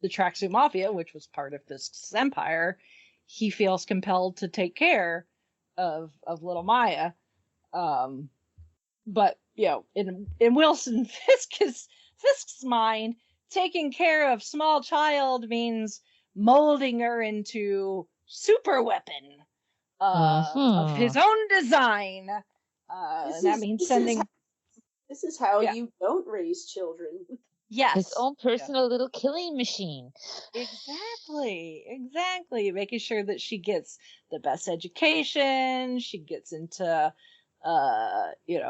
the Tracksuit Mafia, which was part of Fisk's empire. He feels compelled to take care of little Maya. But in Wilson Fisk's mind, taking care of small child means molding her into super weapon of his own design. That means sending. This is how you don't raise children. Yes. His own personal little killing machine. Exactly. Making sure that she gets the best education, she gets into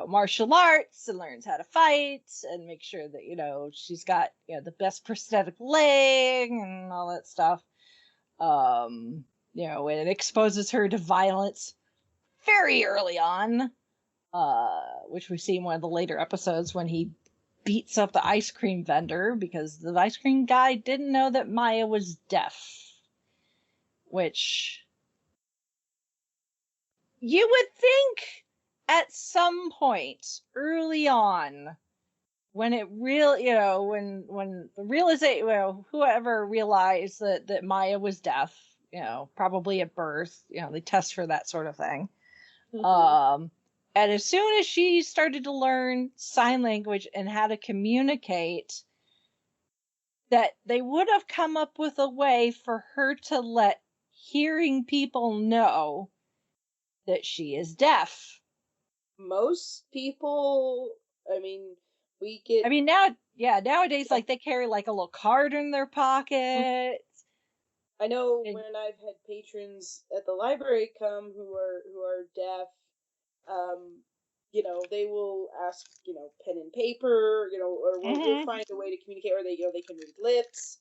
martial arts and learns how to fight, and make sure that she's got the best prosthetic leg and all that stuff. And it exposes her to violence very early on, which we see in one of the later episodes when he beats up the ice cream vendor because the ice cream guy didn't know that Maya was deaf. Which you would think at some point early on, when it really, when the realization, whoever realized that Maya was deaf, probably at birth, they test for that sort of thing. Mm-hmm. And as soon as she started to learn sign language and how to communicate, that they would have come up with a way for her to let hearing people know that she is deaf. Most people, nowadays, like, they carry like a little card in their pocket. I know when I've had patrons at the library come who are deaf, they will ask, pen and paper, or we'll find a way to communicate, or they can read lips,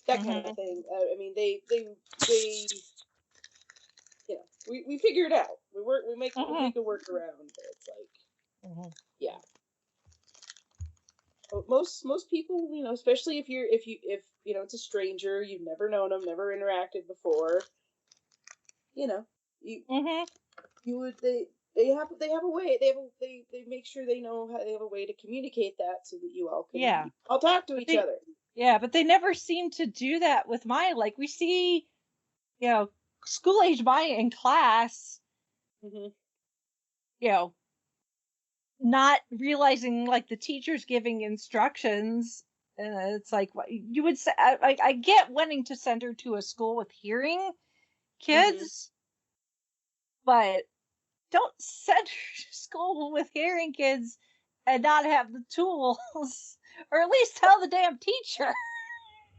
that kind of thing. They we figure it out. We make a workaround. But it's like, yeah. But most people, especially if it's a stranger, you've never known them, never interacted before, they have a way. They make sure they know how, they have a way to communicate that so that you all can all talk to each other. Yeah, but they never seem to do that with Maya. Like, we see, school age Maya in class, not realizing, like, the teacher's giving instructions. And it's like, you would say, I get wanting to send her to a school with hearing kids, but don't send her to school with hearing kids and not have the tools, or at least tell the damn teacher.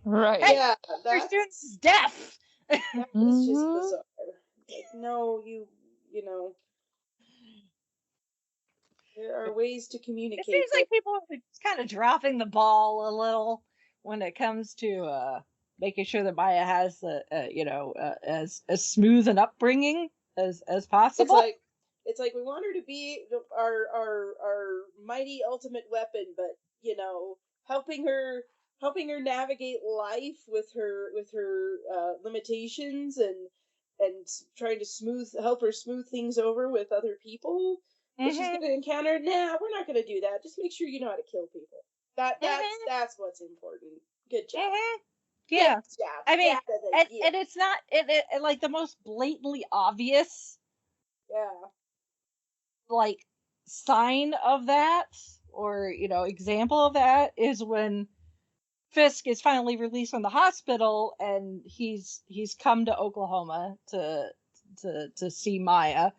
Right. Hey, your student's deaf. That is just bizarre. Like, no, you know. There are ways to communicate. It seems like people are kind of dropping the ball a little when it comes to making sure that Maya has as smooth an upbringing as possible. It's like we want her to be our mighty ultimate weapon, but helping her navigate life with her limitations and trying to help her smooth things over with other people that she's going to encounter. Nah, we're not going to do that. Just make sure you know how to kill people. That's what's important. Good job. Yeah. Good job. I mean, and it's not it like the most blatantly obvious. Yeah. Like sign of that, or example of that, is when Fisk is finally released from the hospital and he's come to Oklahoma to see Maya,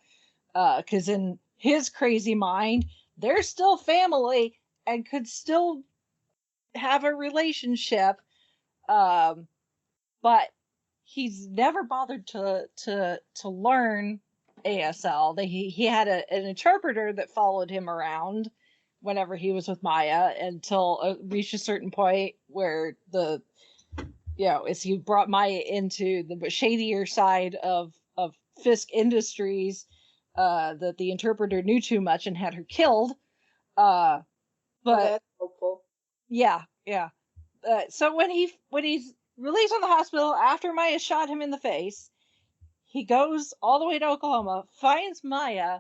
because in his crazy mind they're still family and could still have a relationship, but he's never bothered to learn ASL. He had an interpreter that followed him around whenever he was with Maya until reached a certain point where as he brought Maya into the shadier side of Fisk Industries, that the interpreter knew too much and had her killed. But that's hopeful. Yeah. So when he's released from the hospital after Maya shot him in the face, he goes all the way to Oklahoma, finds Maya,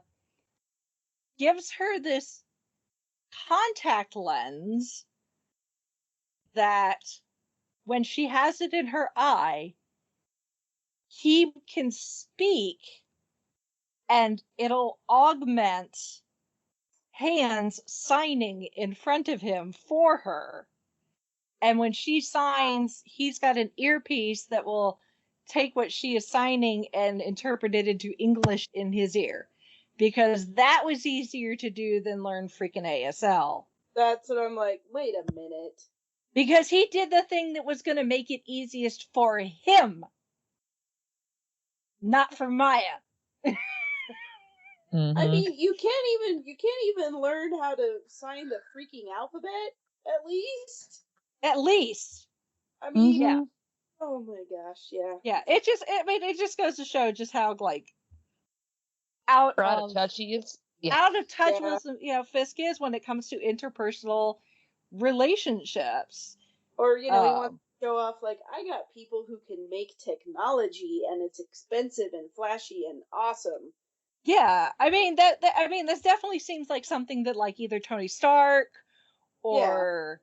gives her this contact lens that when she has it in her eye, he can speak and it'll augment hands signing in front of him for her. And when she signs, he's got an earpiece that will take what she is signing and interpret it into English in his ear. Because that was easier to do than learn freaking ASL. That's what I'm like, wait a minute. Because he did the thing that was going to make it easiest for him. Not for Maya. I mean, you can't even learn how to sign the freaking alphabet, at least. At least. I mean, yeah. Oh my gosh, yeah. Yeah, it just goes to show just how out of touch he is. Yeah. Out of touch with Fisk is when it comes to interpersonal relationships. Or he wants to show off like, I got people who can make technology and it's expensive and flashy and awesome. Yeah, I mean this definitely seems like something that like either Tony Stark or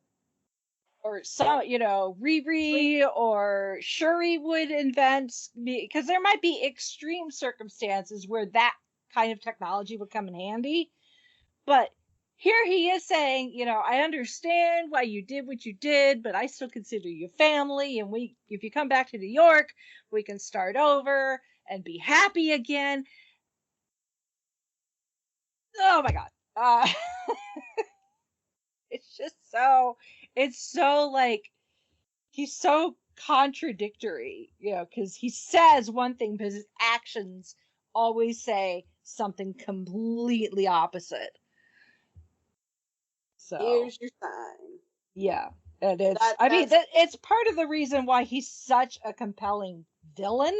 some, Riri or Shuri would invent, because there might be extreme circumstances where that kind of technology would come in handy. But here he is saying, I understand why you did what you did, but I still consider you family. And if you come back to New York, we can start over and be happy again. Oh my God. It's so like, he's so contradictory, because he says one thing, but his actions always say something completely opposite. So here's your sign. Yeah, and it's part of the reason why he's such a compelling villain,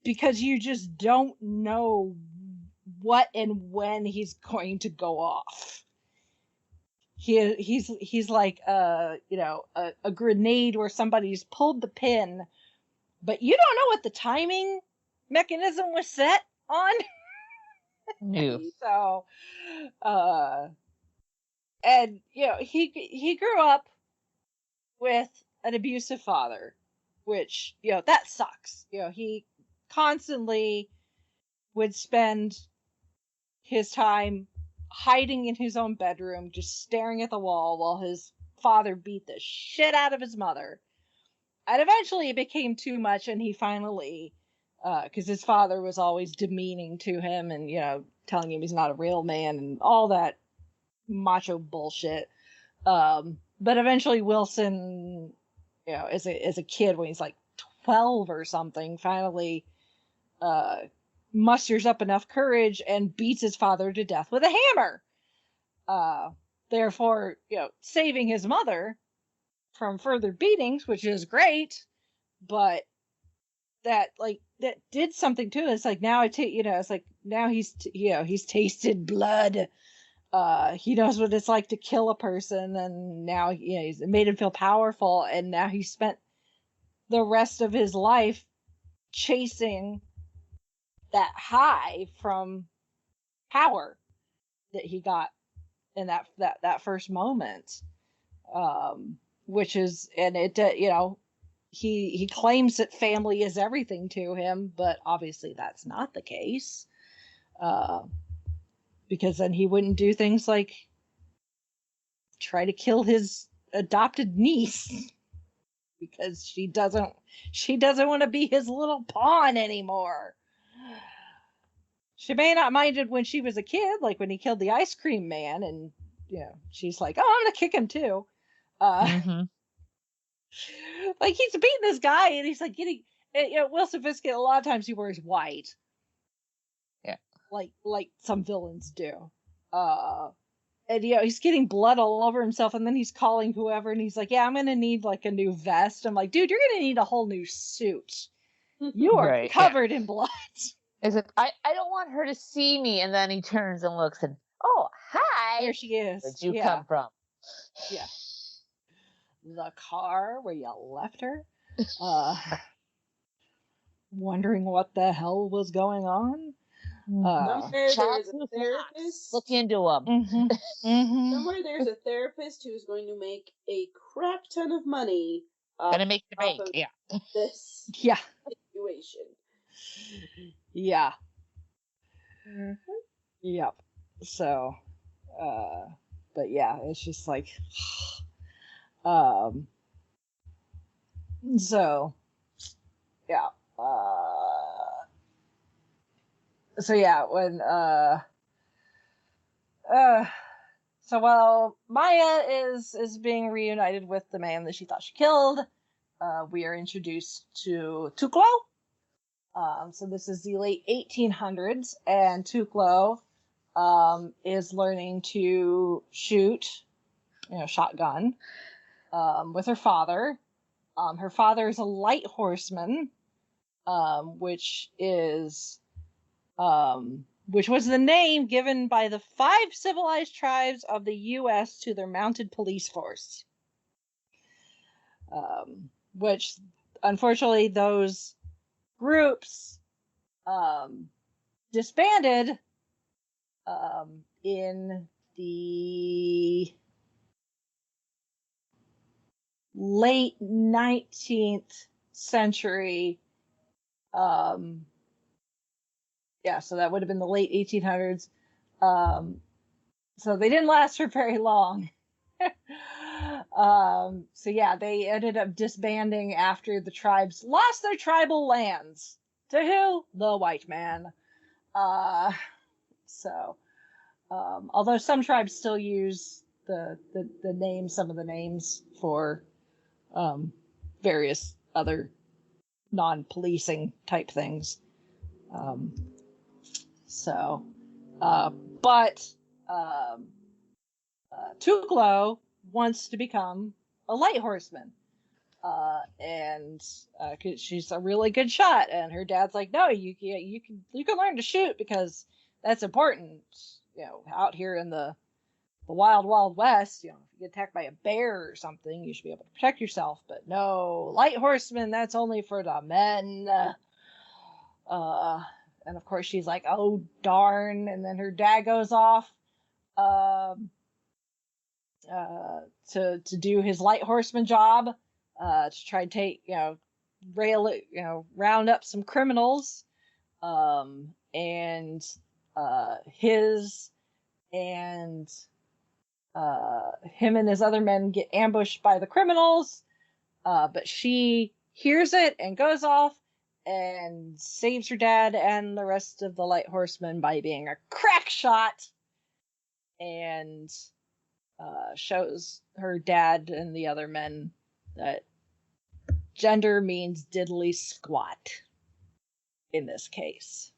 because you just don't know what and when he's going to go off. He's like a grenade where somebody's pulled the pin, but you don't know what the timing mechanism was set on. No. So, and he grew up with an abusive father, which that sucks. He constantly would spend his time hiding in his own bedroom, just staring at the wall while his father beat the shit out of his mother. And eventually it became too much, and he finally, because his father was always demeaning to him and, telling him he's not a real man and all that macho bullshit. But eventually Wilson, as a kid, when he's like 12 or something, finally musters up enough courage and beats his father to death with a hammer. Therefore, saving his mother from further beatings, which is great, but that that did something to it. It's like now it's like now he's tasted blood. He knows what it's like to kill a person, and now he's made him feel powerful, and now he spent the rest of his life chasing that high from power that he got in that first moment, which is, and it he claims that family is everything to him, but obviously that's not the case, because then he wouldn't do things like try to kill his adopted niece because she doesn't want to be his little pawn anymore. She may not minded when she was a kid, like when he killed the ice cream man, and she's like, "Oh, I'm gonna kick him too." Like he's beating this guy, and he's like getting, Wilson Fisk. A lot of times he wears white, like some villains do, and he's getting blood all over himself, and then he's calling whoever, and he's like, "Yeah, I'm gonna need like a new vest." I'm like, "Dude, you're gonna need a whole new suit. You are covered in blood." Is it? I don't want her to see me, and then he turns and looks, and oh, hi, there she is. Where'd you come from? Yeah, the car where you left her. Wondering what the hell was going on. Somewhere there's a therapist. Look into him. Somewhere there's a therapist who's going to make a crap ton of money. Gonna make the bank. This situation. Yeah. Yep. So, but yeah, it's just like, so, yeah. So yeah, when so while Maya is being reunited with the man that she thought she killed, we are introduced to Tuklo. So this is the late 1800s, and Tuklo is learning to shoot, shotgun, with her father. Her father is a light horseman, which was the name given by the 5 civilized tribes of the U.S. to their mounted police force. Which, unfortunately, those groups disbanded in the late 19th century. So that would have been the late 1800s. So they didn't last for very long. So yeah, they ended up disbanding after the tribes lost their tribal lands. To who? The white man. Although some tribes still use the names, some of the names for various other non-policing type things. Tuklo wants to become a light horseman, and she's a really good shot. And her dad's like, "No, you can learn to shoot because that's important. Out here in the wild, wild west, if you get attacked by a bear or something, you should be able to protect yourself. But no, light horseman, that's only for the men." And of course she's like, "Oh darn!" And then her dad goes off to do his light horseman job, to try and take round up some criminals, and him and his other men get ambushed by the criminals, but she hears it and goes off and saves her dad and the rest of the light horsemen by being a crack shot, and shows her dad and the other men that gender means diddly squat in this case.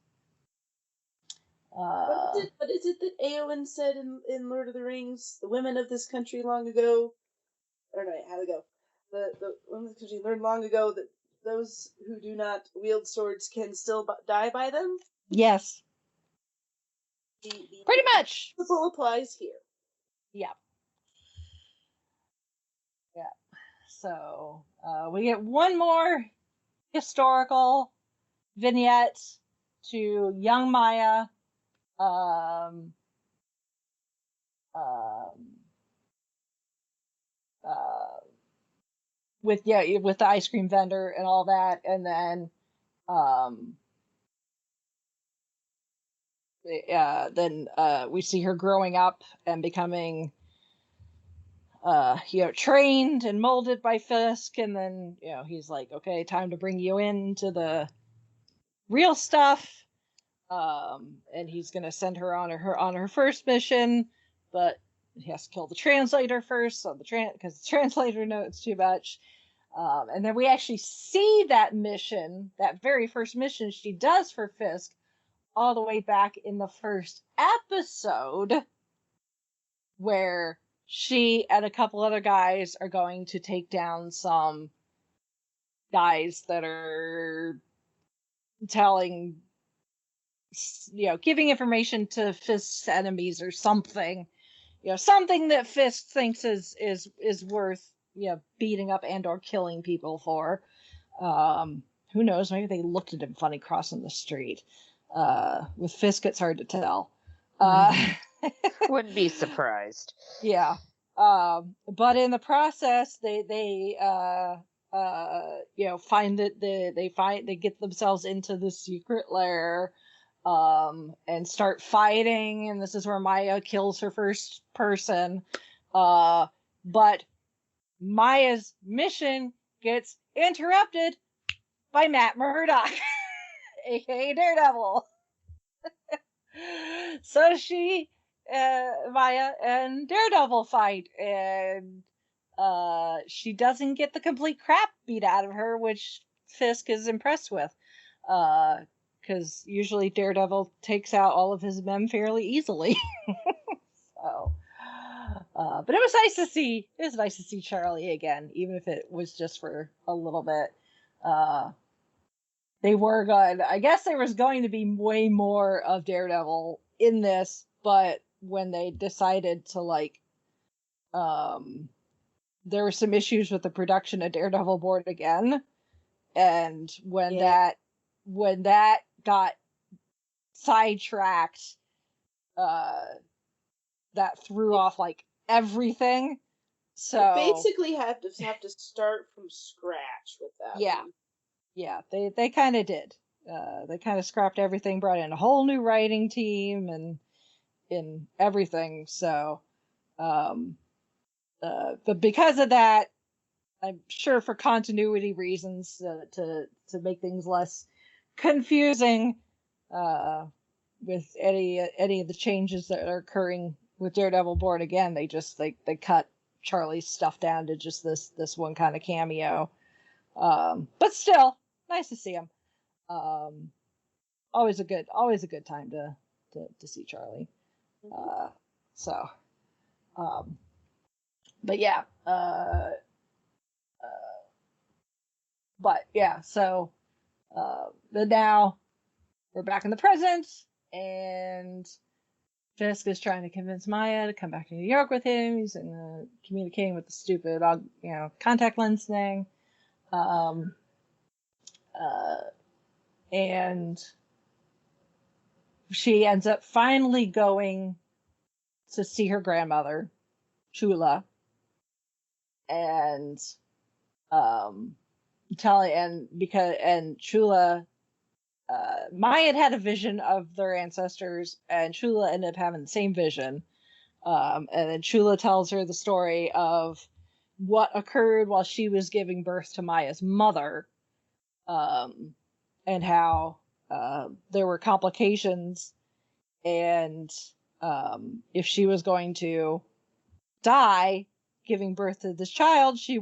What is it that Éowyn said in Lord of the Rings? The women of this country long ago, or no, how to go? The women of the country learned long ago that those who do not wield swords can still die by them? Yes. Pretty much. The principle applies here. Yeah. Yeah. So we get one more historical vignette to young Maya. With the ice cream vendor and all that, and then we see her growing up and becoming trained and molded by Fisk, and then he's like, okay, time to bring you into the real stuff, and he's gonna send her on her first mission, but he has to kill the translator first, so because the translator knows too much. And then we actually see that mission, that very first mission she does for Fisk, all the way back in the first episode, where she and a couple other guys are going to take down some guys that are giving information to Fisk's enemies or something. Something that Fisk thinks is worth beating up and or killing people for. Who knows? Maybe they looked at him funny crossing the street. With Fisk, it's hard to tell. Wouldn't be surprised. Yeah. But in the process, they find that they get themselves into the secret lair, and start fighting, and this is where Maya kills her first person. But Maya's mission gets interrupted by Matt Murdock, aka Daredevil. So Maya and Daredevil fight, and she doesn't get the complete crap beat out of her, which Fisk is impressed with. Because usually Daredevil takes out all of his men fairly easily. So, but it was nice to see. It was nice to see Charlie again, even if it was just for a little bit. They were good. I guess there was going to be way more of Daredevil in this, but when they decided to there were some issues with the production of Daredevil Born Again, and when that got sidetracked, that threw off everything. So you basically have to start from scratch with that. Yeah. Yeah, they kind of did. They kind of scrapped everything, brought in a whole new writing team and in everything. So, but because of that, I'm sure for continuity reasons, to make things less confusing, with any of the changes that are occurring with Daredevil Born Again, they cut Charlie's stuff down to just this one kind of cameo. But still, nice to see him. Always a good time to see Charlie. But yeah. But yeah. So, but now we're back in the present, and Fisk is trying to convince Maya to come back to New York with him. He's communicating with the stupid, contact lens thing. And she ends up finally going to see her grandmother, Chula, and Chula, Maya had a vision of their ancestors, and Chula ended up having the same vision. And then Chula tells her the story of what occurred while she was giving birth to Maya's mother, and how there were complications, and if she was going to die giving birth to this child, she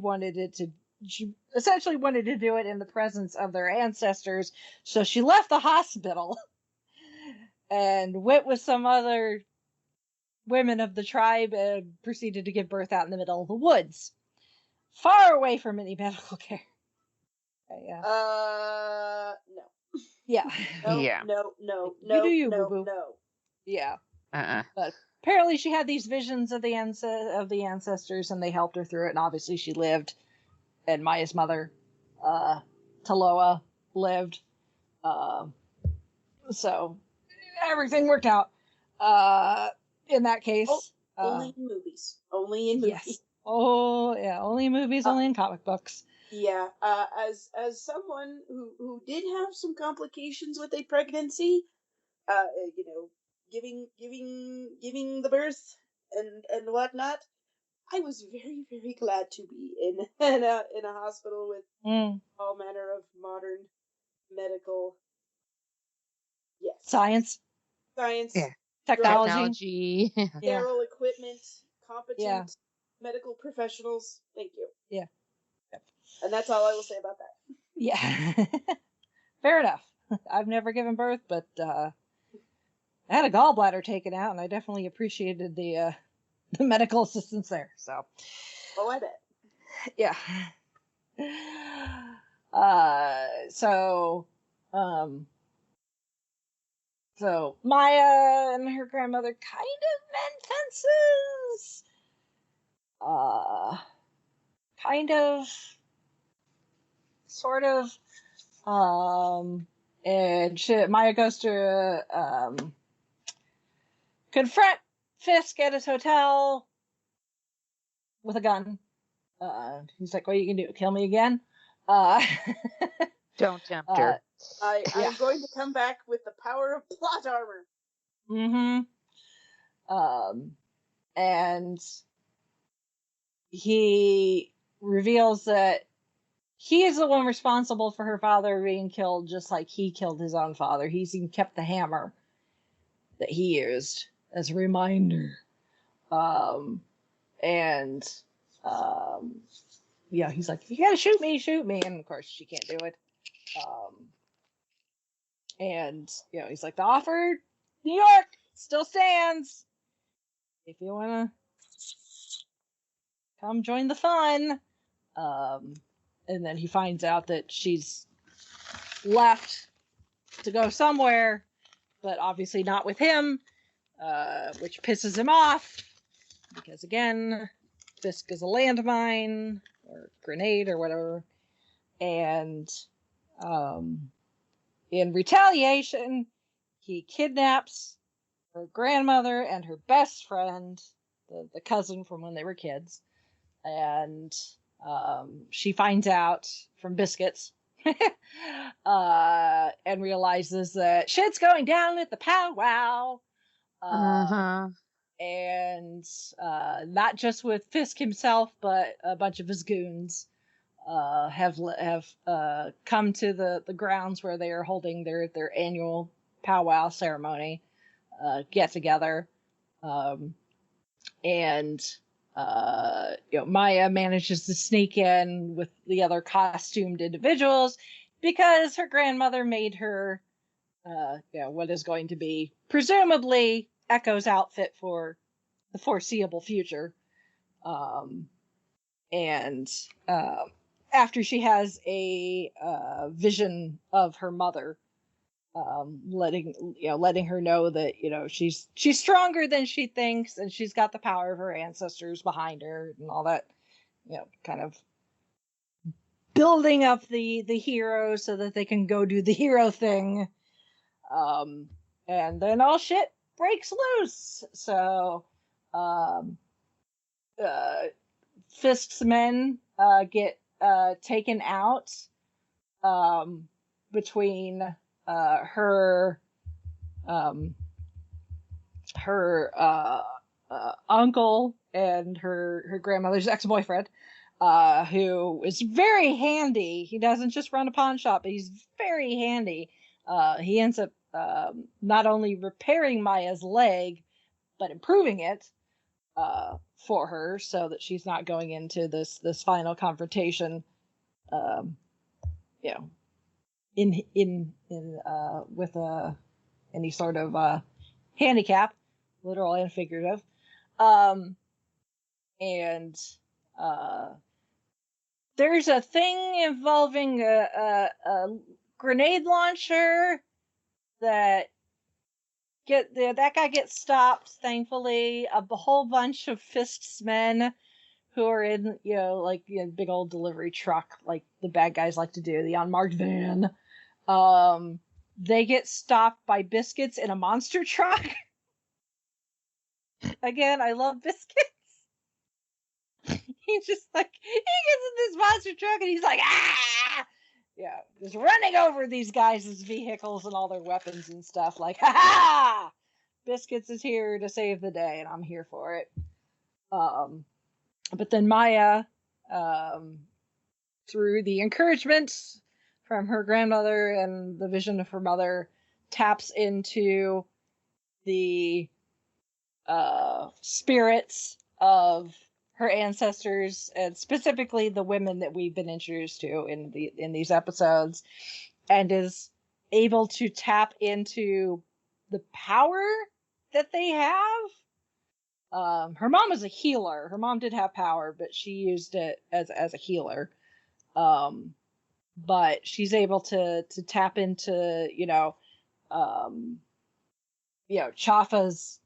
essentially wanted to do it in the presence of their ancestors. So she left the hospital and went with some other women of the tribe and proceeded to give birth out in the middle of the woods, far away from any medical care. Okay, yeah. No. Yeah. No, Yeah. no, no, You no, do you, no, boo-boo. no. Yeah. Uh-uh. But apparently she had these visions of the ancestors, and they helped her through it. And obviously she lived, and Maya's mother, Taloa, lived. So everything worked out. In that case, Only in movies. Only in movies. yes. Oh yeah, only in movies, only in comic books. Yeah. As someone who did have some complications with a pregnancy, you know, giving the birth and whatnot, I was very, very glad to be in a hospital with all manner of modern medical, yes, Science, Yeah. technology. Technology. Yeah. sterile equipment, competent Yeah. medical professionals. Thank you. Yeah. And that's all I will say about that. Yeah. Fair enough. I've never given birth, but I had a gallbladder taken out, and I definitely appreciated the medical assistance there. So, Oh, I bet. yeah. So, so Maya and her grandmother kind of mend fences. Kind of, sort of. And Maya goes to confront Fisk at his hotel with a gun. He's like, "What are you gonna do? Kill me again?" Don't tempt her. I'm going to come back with the power of plot armor. And he reveals that he is the one responsible for her father being killed, just like he killed his own father. He's even kept the hammer that he used as a reminder. And yeah, he's like, if you gotta shoot me, shoot me. And of course, she can't do it. And he's like, the offer, New York, still stands. If you wanna come join the fun. And then he finds out that she's left to go somewhere, but obviously not with him, which pisses him off because, again, Fisk is a landmine or grenade or whatever. And in retaliation, he kidnaps her grandmother and her best friend, the cousin from when they were kids. And she finds out from Biscuits and realizes that shit's going down at the powwow. And not just with Fisk himself, but a bunch of his goons have come to the grounds where they are holding their annual powwow ceremony, get together, and Maya manages to sneak in with the other costumed individuals because her grandmother made her what is going to be presumably Echo's outfit for the foreseeable future. And after she has a vision of her mother, letting her know that she's stronger than she thinks, and she's got the power of her ancestors behind her, and all that, kind of building up the hero so that they can go do the hero thing. And then all shit breaks loose. So Fisk's men get taken out between her uncle and her grandmother's ex-boyfriend, who is very handy. He doesn't just run a pawn shop, but he's very handy. He ends up not only repairing Maya's leg, but improving it for her so that she's not going into this final confrontation, in with any sort of handicap, literal and figurative. And there's a thing involving a grenade launcher that that guy gets stopped, thankfully. A whole bunch of Fisk's men who are in, like, big old delivery truck, like the bad guys like to do, the unmarked van. They get stopped by Biscuits in a monster truck. Again, I love Biscuits. He's just like, he gets in this monster truck and he's like, ah! Yeah, just running over these guys' vehicles and all their weapons and stuff. Like, ha ha! Biscuits is here to save the day, and I'm here for it. But then Maya, through the encouragement from her grandmother and the vision of her mother, taps into the spirits of her ancestors, and specifically the women that we've been introduced to in these episodes, and is able to tap into the power that they have. Her mom was a healer. Her mom did have power, but she used it as a healer. But she's able to tap into, Chafa's,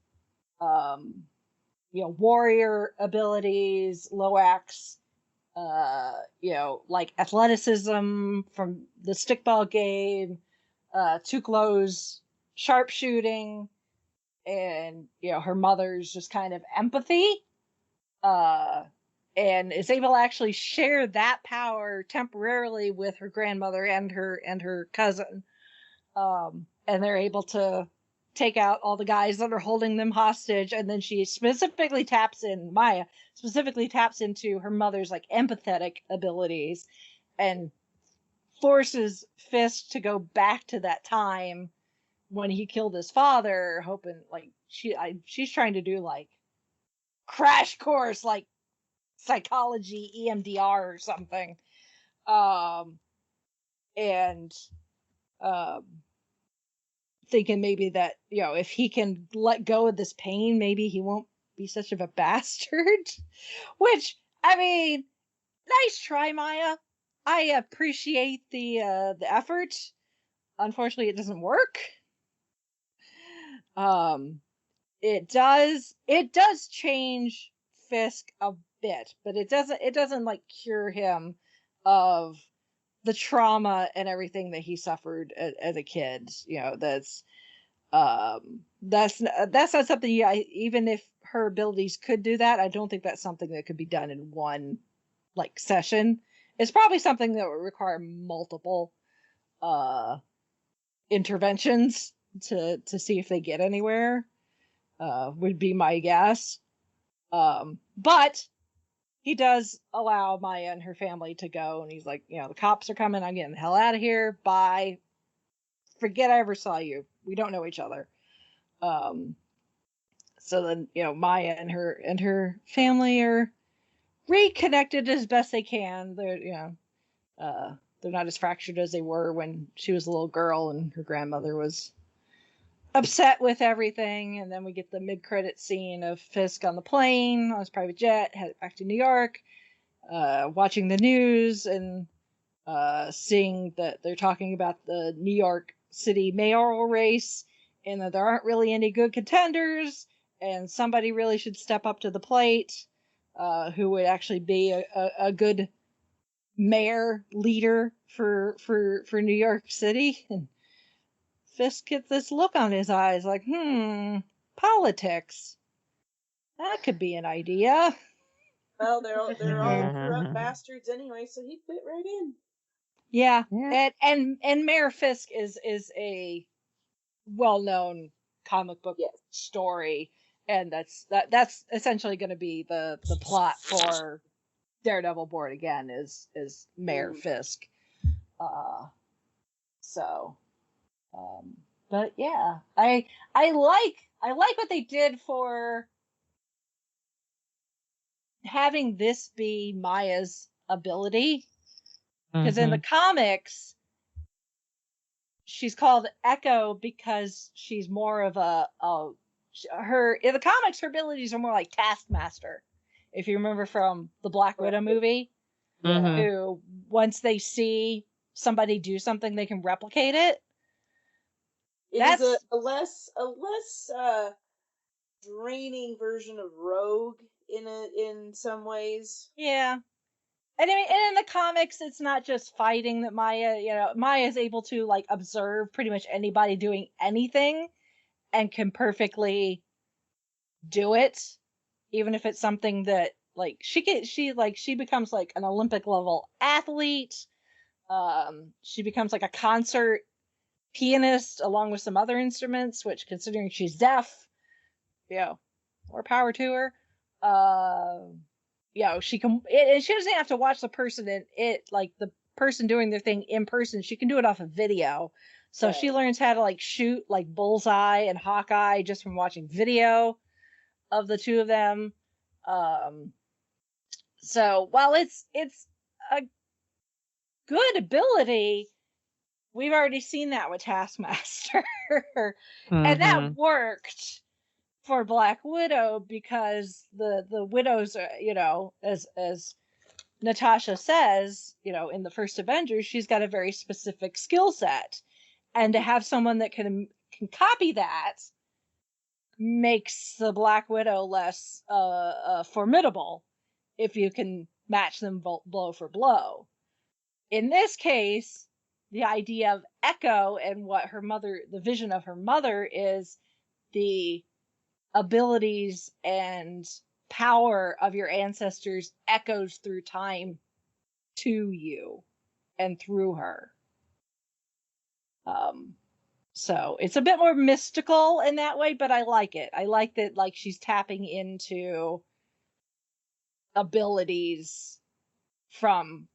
warrior abilities, Loax, like athleticism from the stickball game, Tuklo's sharpshooting, and her mother's just kind of empathy, and is able to actually share that power temporarily with her grandmother and her cousin, and they're able to take out all the guys that are holding them hostage. And then Maya specifically taps into her mother's like empathetic abilities and forces Fisk to go back to that time when he killed his father, hoping like she's trying to do like crash course like psychology EMDR or something, and thinking maybe that if he can let go of this pain, maybe he won't be such of a bastard. Which, I mean, nice try, Maya. I appreciate the effort. Unfortunately, it doesn't work. It does change Fisk a bit, but it doesn't like cure him of the trauma and everything that he suffered as a kid. That's not something. Even if her abilities could do that, I don't think that's something that could be done in one like session. It's probably something that would require multiple interventions to see if they get anywhere. Would be my guess. But he does allow Maya and her family to go, and he's like, the cops are coming. I'm getting the hell out of here. Bye. Forget I ever saw you. We don't know each other. So then, Maya and her family are reconnected as best they can. They're not as fractured as they were when she was a little girl and her grandmother was upset with everything. And then we get the mid-credit scene of Fisk on the plane on his private jet, headed back to New York, watching the news and seeing that they're talking about the New York City mayoral race, and that there aren't really any good contenders, and somebody really should step up to the plate, who would actually be a good mayor leader for New York City. And Fisk gets this look on his eyes like, politics. That could be an idea. Well, they're all corrupt bastards anyway, so he fit right in. Yeah. And Mayor Fisk is a well-known comic book story, and that's essentially going to be the plot for Daredevil Born Again is Mayor Fisk. But yeah, I like what they did for having this be Maya's ability, because in the comics she's called Echo because she's more of in the comics her abilities are more like Taskmaster, if you remember from the Black Widow movie. Mhm. who, once they see somebody do something, they can replicate it. It is That's a less draining version of Rogue in some ways. yeah. And I mean, and in the comics, it's not just fighting that Maya is able to like observe pretty much anybody doing anything and can perfectly do it, even if it's something that like she becomes like an Olympic level athlete. She becomes like a concert pianist along with some other instruments, which considering she's deaf, more power to her. She can, and she doesn't have to watch the person in it, like the person doing their thing in person. She can do it off of video. So she learns how to like shoot like Bullseye and Hawkeye just from watching video of the two of them. So while it's a good ability, we've already seen that with Taskmaster, and that worked for Black Widow because the widows are, as Natasha says, in the first Avengers, she's got a very specific skill set, and to have someone that can copy that makes the Black Widow less formidable if you can match them blow for blow. In this case, the idea of Echo and what her mother, the vision of her mother, is the abilities and power of your ancestors echoes through time to you and through her. So it's a bit more mystical in that way, but I like it. I like that, like, she's tapping into abilities from,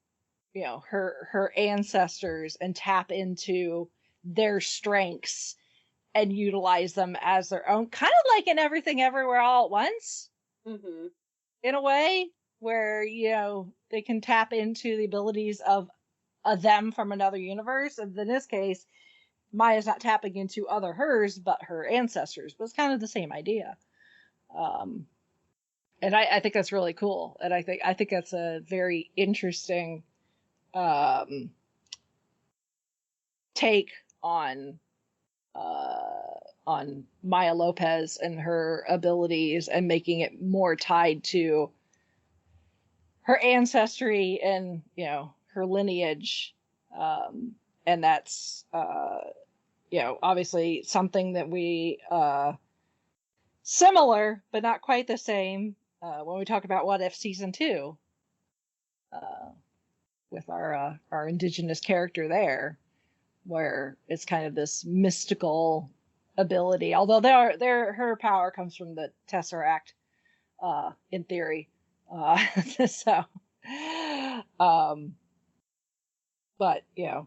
her ancestors and tap into their strengths and utilize them as their own, kind of like in Everything Everywhere All at Once, in a way where they can tap into the abilities of them from another universe. And in this case, Maya's not tapping into other hers, but her ancestors. But it's kind of the same idea. And I think that's really cool. And I think that's a very interesting take on Maya Lopez and her abilities, and making it more tied to her ancestry and her lineage. And that's obviously something that we similar but not quite the same when we talk about What If Season 2 with our indigenous character there, where it's kind of this mystical ability, although her power comes from the Tesseract in theory. So but the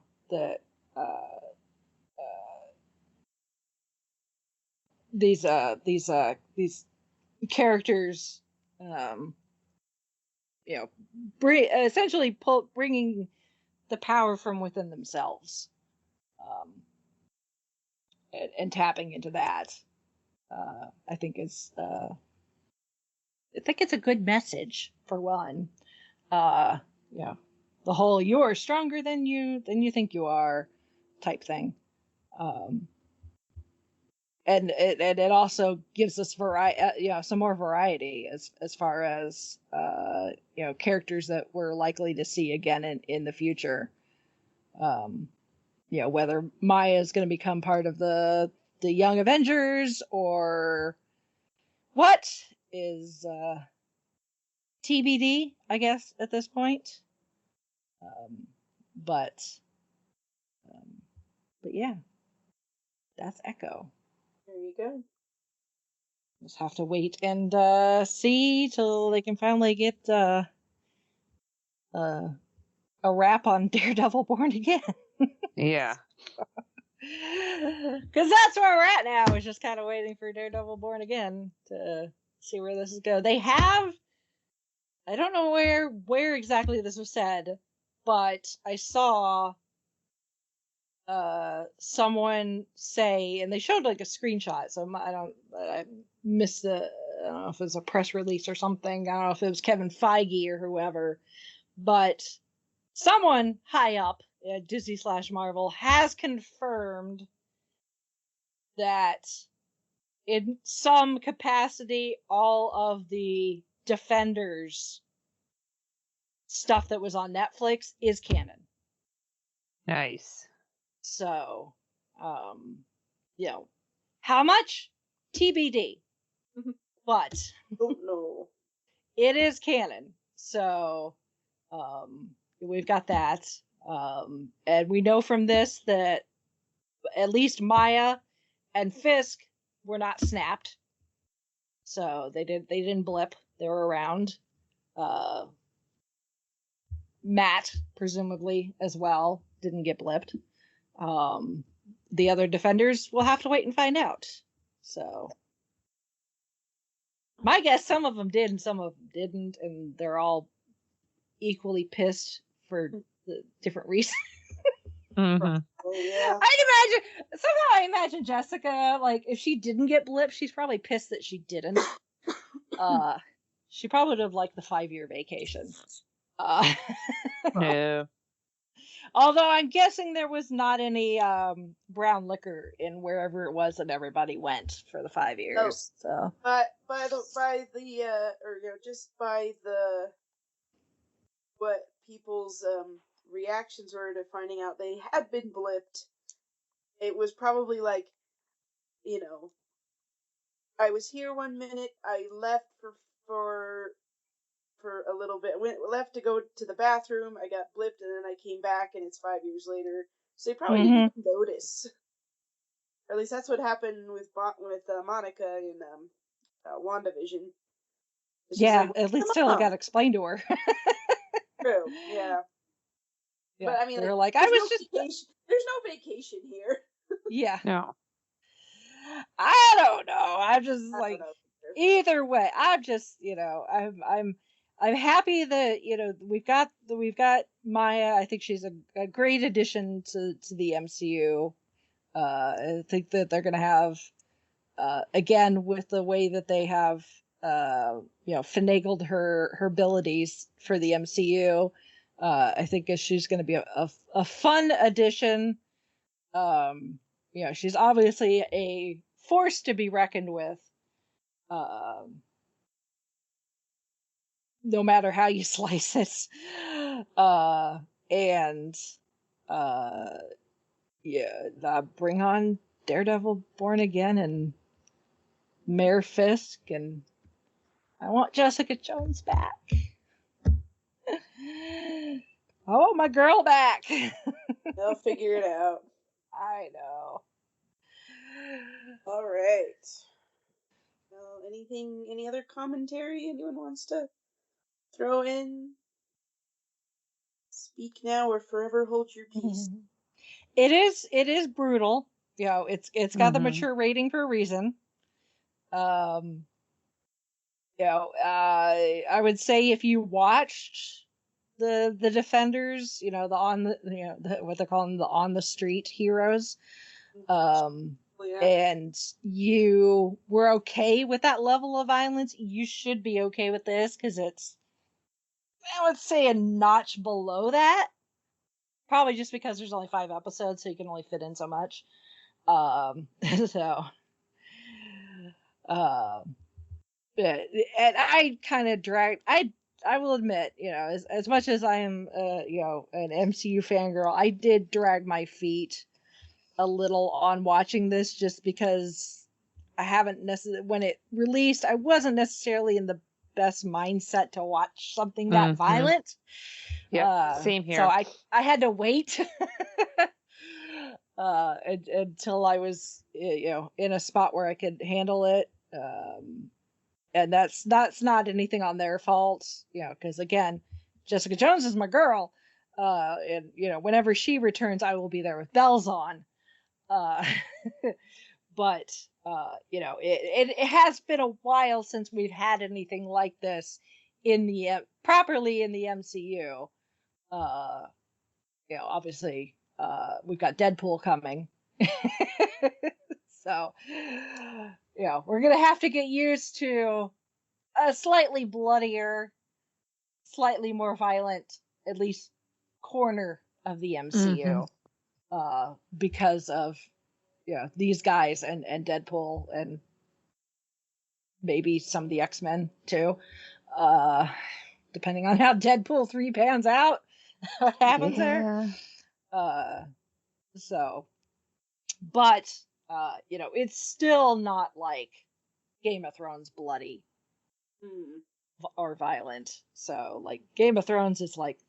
these characters essentially bringing the power from within themselves, and tapping into that. I think it's a good message for one. The whole "you are stronger than you think you are" type thing. And it also gives us some more variety as far as characters that we're likely to see again in the future. Whether Maya is going to become part of the Young Avengers or what is TBD, I guess, at this point. But yeah, that's Echo. There you go. Just have to wait and see till they can finally get a wrap on Daredevil Born Again. Yeah. Because that's where we're at now, is just kind of waiting for Daredevil Born Again to see where this is going. They have, I don't know where exactly this was said, but I saw someone say, and they showed like a screenshot, so I missed I don't know if it was a press release or something. I don't know if it was Kevin Feige or whoever, but someone high up at Disney/Marvel has confirmed that in some capacity, all of the Defenders stuff that was on Netflix is canon. Nice. So, how much? TBD. But don't know. It is canon. So, we've got that. And we know from this that at least Maya and Fisk were not snapped. So they didn't blip. They were around. Matt, presumably, as well, didn't get blipped. The other Defenders, we'll have to wait and find out. So, my guess, some of them did and some of them didn't, and they're all equally pissed for the different reasons. Mm-hmm. Oh, yeah. I imagine Jessica, like, if she didn't get blipped, she's probably pissed that she didn't. She probably would have liked the 5-year vacation. No. Although I'm guessing there was not any brown liquor in wherever it was that everybody went for the 5 years. So, just by the what people's reactions were to finding out they had been blipped, it was probably like, I was here 1 minute, I left for a little bit, left to go to the bathroom, I got blipped, and then I came back, and it's 5 years later. So they probably didn't notice. Or at least that's what happened with Monica in WandaVision. Yeah, at least still it got explained to her. True, yeah. But I mean, they're like, I was just... There's no vacation here. Yeah. No. I don't know. I'm just like, either way, I'm just, I'm happy that, we've got Maya. I think she's a great addition to the MCU. I think that they're going to have, again, with the way that they have, finagled her abilities for the MCU. I think she's going to be a fun addition. She's obviously a force to be reckoned with. No matter how you slice it. Bring on Daredevil Born Again and Mayor Fisk, and I want Jessica Jones back. I want my girl back. They'll figure it out. I know. All right. Well, any other commentary anyone wants to throw in? Speak now or forever hold your peace. It is brutal. It's got the mature rating for a reason. I would say if you watched the Defenders, what they call them, the on the street heroes, and you were okay with that level of violence, you should be okay with this, because it's, I would say, a notch below that. Probably just because there's only 5 episodes, so you can only fit in so much. And I kind of dragged. I will admit, as much as I am, an MCU fangirl, I did drag my feet a little on watching this, just because I haven't necessarily, when it released, I wasn't necessarily in the best mindset to watch something that violent. Yeah, same here. So I had to wait until I was, in a spot where I could handle it. And that's not anything on their fault, because again, Jessica Jones is my girl. And whenever she returns, I will be there with bells on. But it has been a while since we've had anything like this properly in the MCU. Obviously, we've got Deadpool coming. So, we're gonna have to get used to a slightly bloodier, slightly more violent at least corner of the MCU, because of these guys and Deadpool and maybe some of the X-Men too. Depending on how Deadpool 3 pans out, what happens there. So, but it's still not like Game of Thrones bloody or violent. So, like, Game of Thrones is like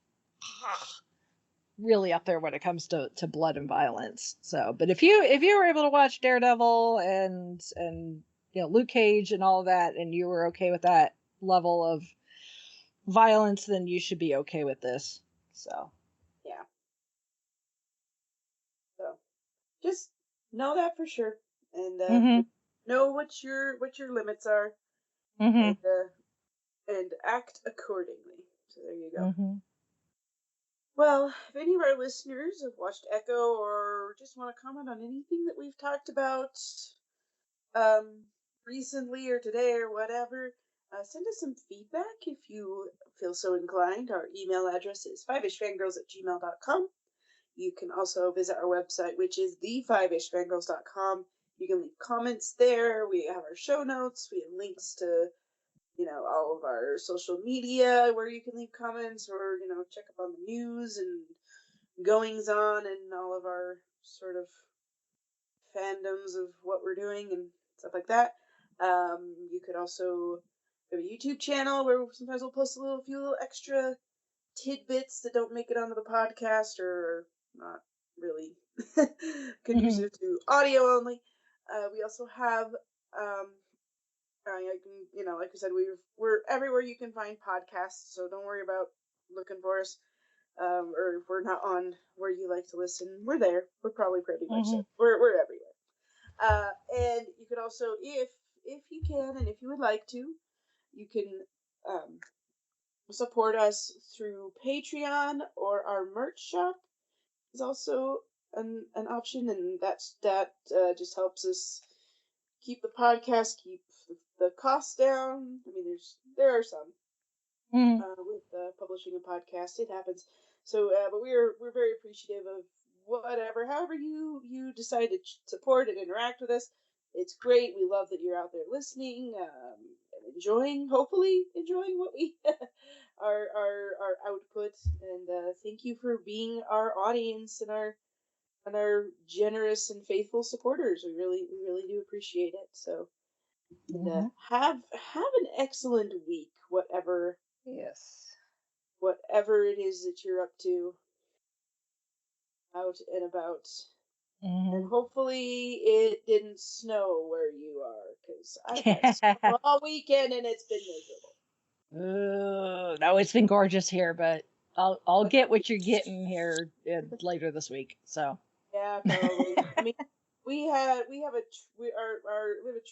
really up there when it comes to blood and violence. So, but if you were able to watch Daredevil and Luke Cage and all of that, and you were okay with that level of violence, then you should be okay with this. So yeah. So just know that for sure, and know what your limits are, and act accordingly. So there you go. Well, if any of our listeners have watched Echo or just want to comment on anything that we've talked about recently or today or whatever, send us some feedback if you feel so inclined. Our email address is fiveishfangirls@gmail.com. You can also visit our website, which is the5ishfangirls.com. You can leave comments there. We have our show notes. We have links to, all of our social media where you can leave comments or, check up on the news and goings on and all of our sort of fandoms of what we're doing and stuff like that. You could also have a YouTube channel where sometimes we'll post a few little extra tidbits that don't make it onto the podcast or not really conducive to audio only. We also have, like I said, we're everywhere you can find podcasts, so don't worry about looking for us. Or if we're not on where you like to listen, we're there. We're probably pretty much there. We're everywhere. And you could also, if you can and if you would like to, you can support us through Patreon, or our merch shop is also an option, and that just helps us keep the podcast, keep the costs down. I mean, there are some with publishing a podcast. It happens. So, but we're very appreciative of however you decide to support and interact with us. It's great. We love that you're out there listening, and hopefully enjoying what we our output. And thank you for being our audience and our generous and faithful supporters. We really do appreciate it. So, have an excellent week, whatever it is that you're up to, out and about. And hopefully it didn't snow where you are, because I've had snow all weekend and it's been miserable. No, it's been gorgeous here, but I'll get what you're getting here later this week. So yeah, probably. I mean, we have a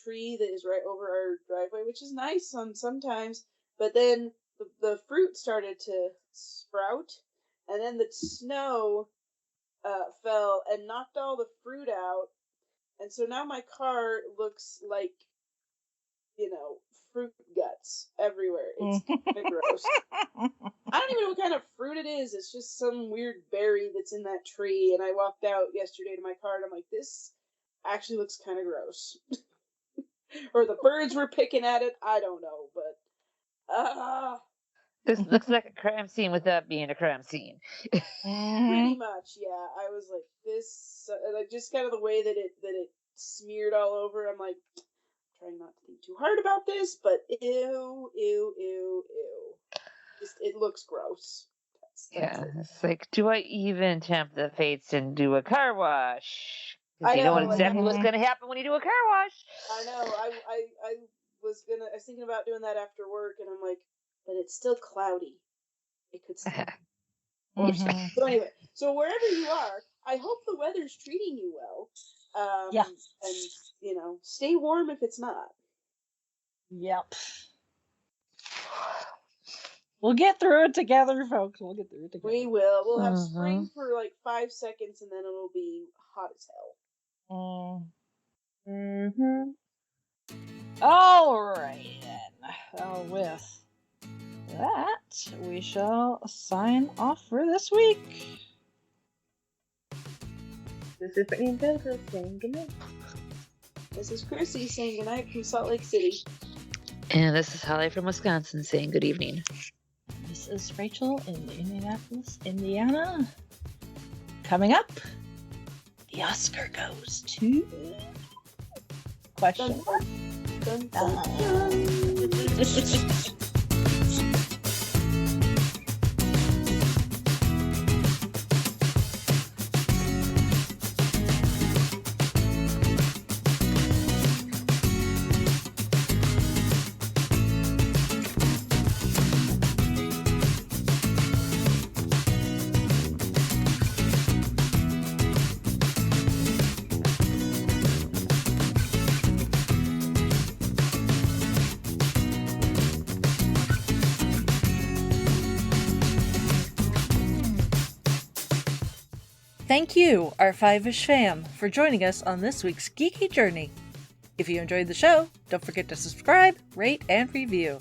tree that is right over our driveway, which is nice sometimes, but then the fruit started to sprout, and then the snow fell and knocked all the fruit out, and so now my car looks like, fruit guts everywhere. It's kind of gross. I don't even know what kind of fruit it is. It's just some weird berry that's in that tree, and I walked out yesterday to my car and I'm like, this actually looks kind of gross. Or the birds were picking at it. I don't know, but this looks like a crime scene without being a crime scene. Pretty much, yeah. I was like, this, like, just kind of the way that it smeared all over. I'm like, trying not to think too hard about this, but ew. Just, it looks gross. That's it. It's like, do I even tempt the fates and do a car wash? I You know know exactly what's going to happen when you do a car wash. I know. I was thinking about doing that after work, and I'm like, but it's still cloudy. It could still. So anyway, so wherever you are, I hope the weather's treating you well. And stay warm if it's not. Yep. We'll get through it together, folks. We'll get through it together. We will. We'll have spring for like 5 seconds, and then it'll be hot as hell. All right then. With that, we shall sign off for this week. This is Brittany and Jojo saying goodnight. This is Chrissy saying goodnight from Salt Lake City. And this is Holly from Wisconsin saying good evening. This is Rachel in Indianapolis, Indiana. Coming up, the Oscar goes to... Question mark? Dun, dun, dun. Thank you, our Five-ish fam, for joining us on this week's geeky journey. If you enjoyed the show, don't forget to subscribe, rate, and review.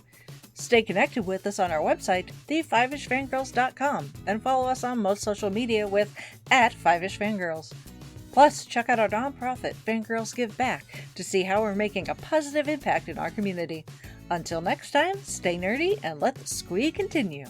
Stay connected with us on our website, the5ishfangirls.com, and follow us on most social media with @5ishfangirls. Plus, check out our nonprofit, Fangirls Give Back, to see how we're making a positive impact in our community. Until next time, stay nerdy and let the squee continue.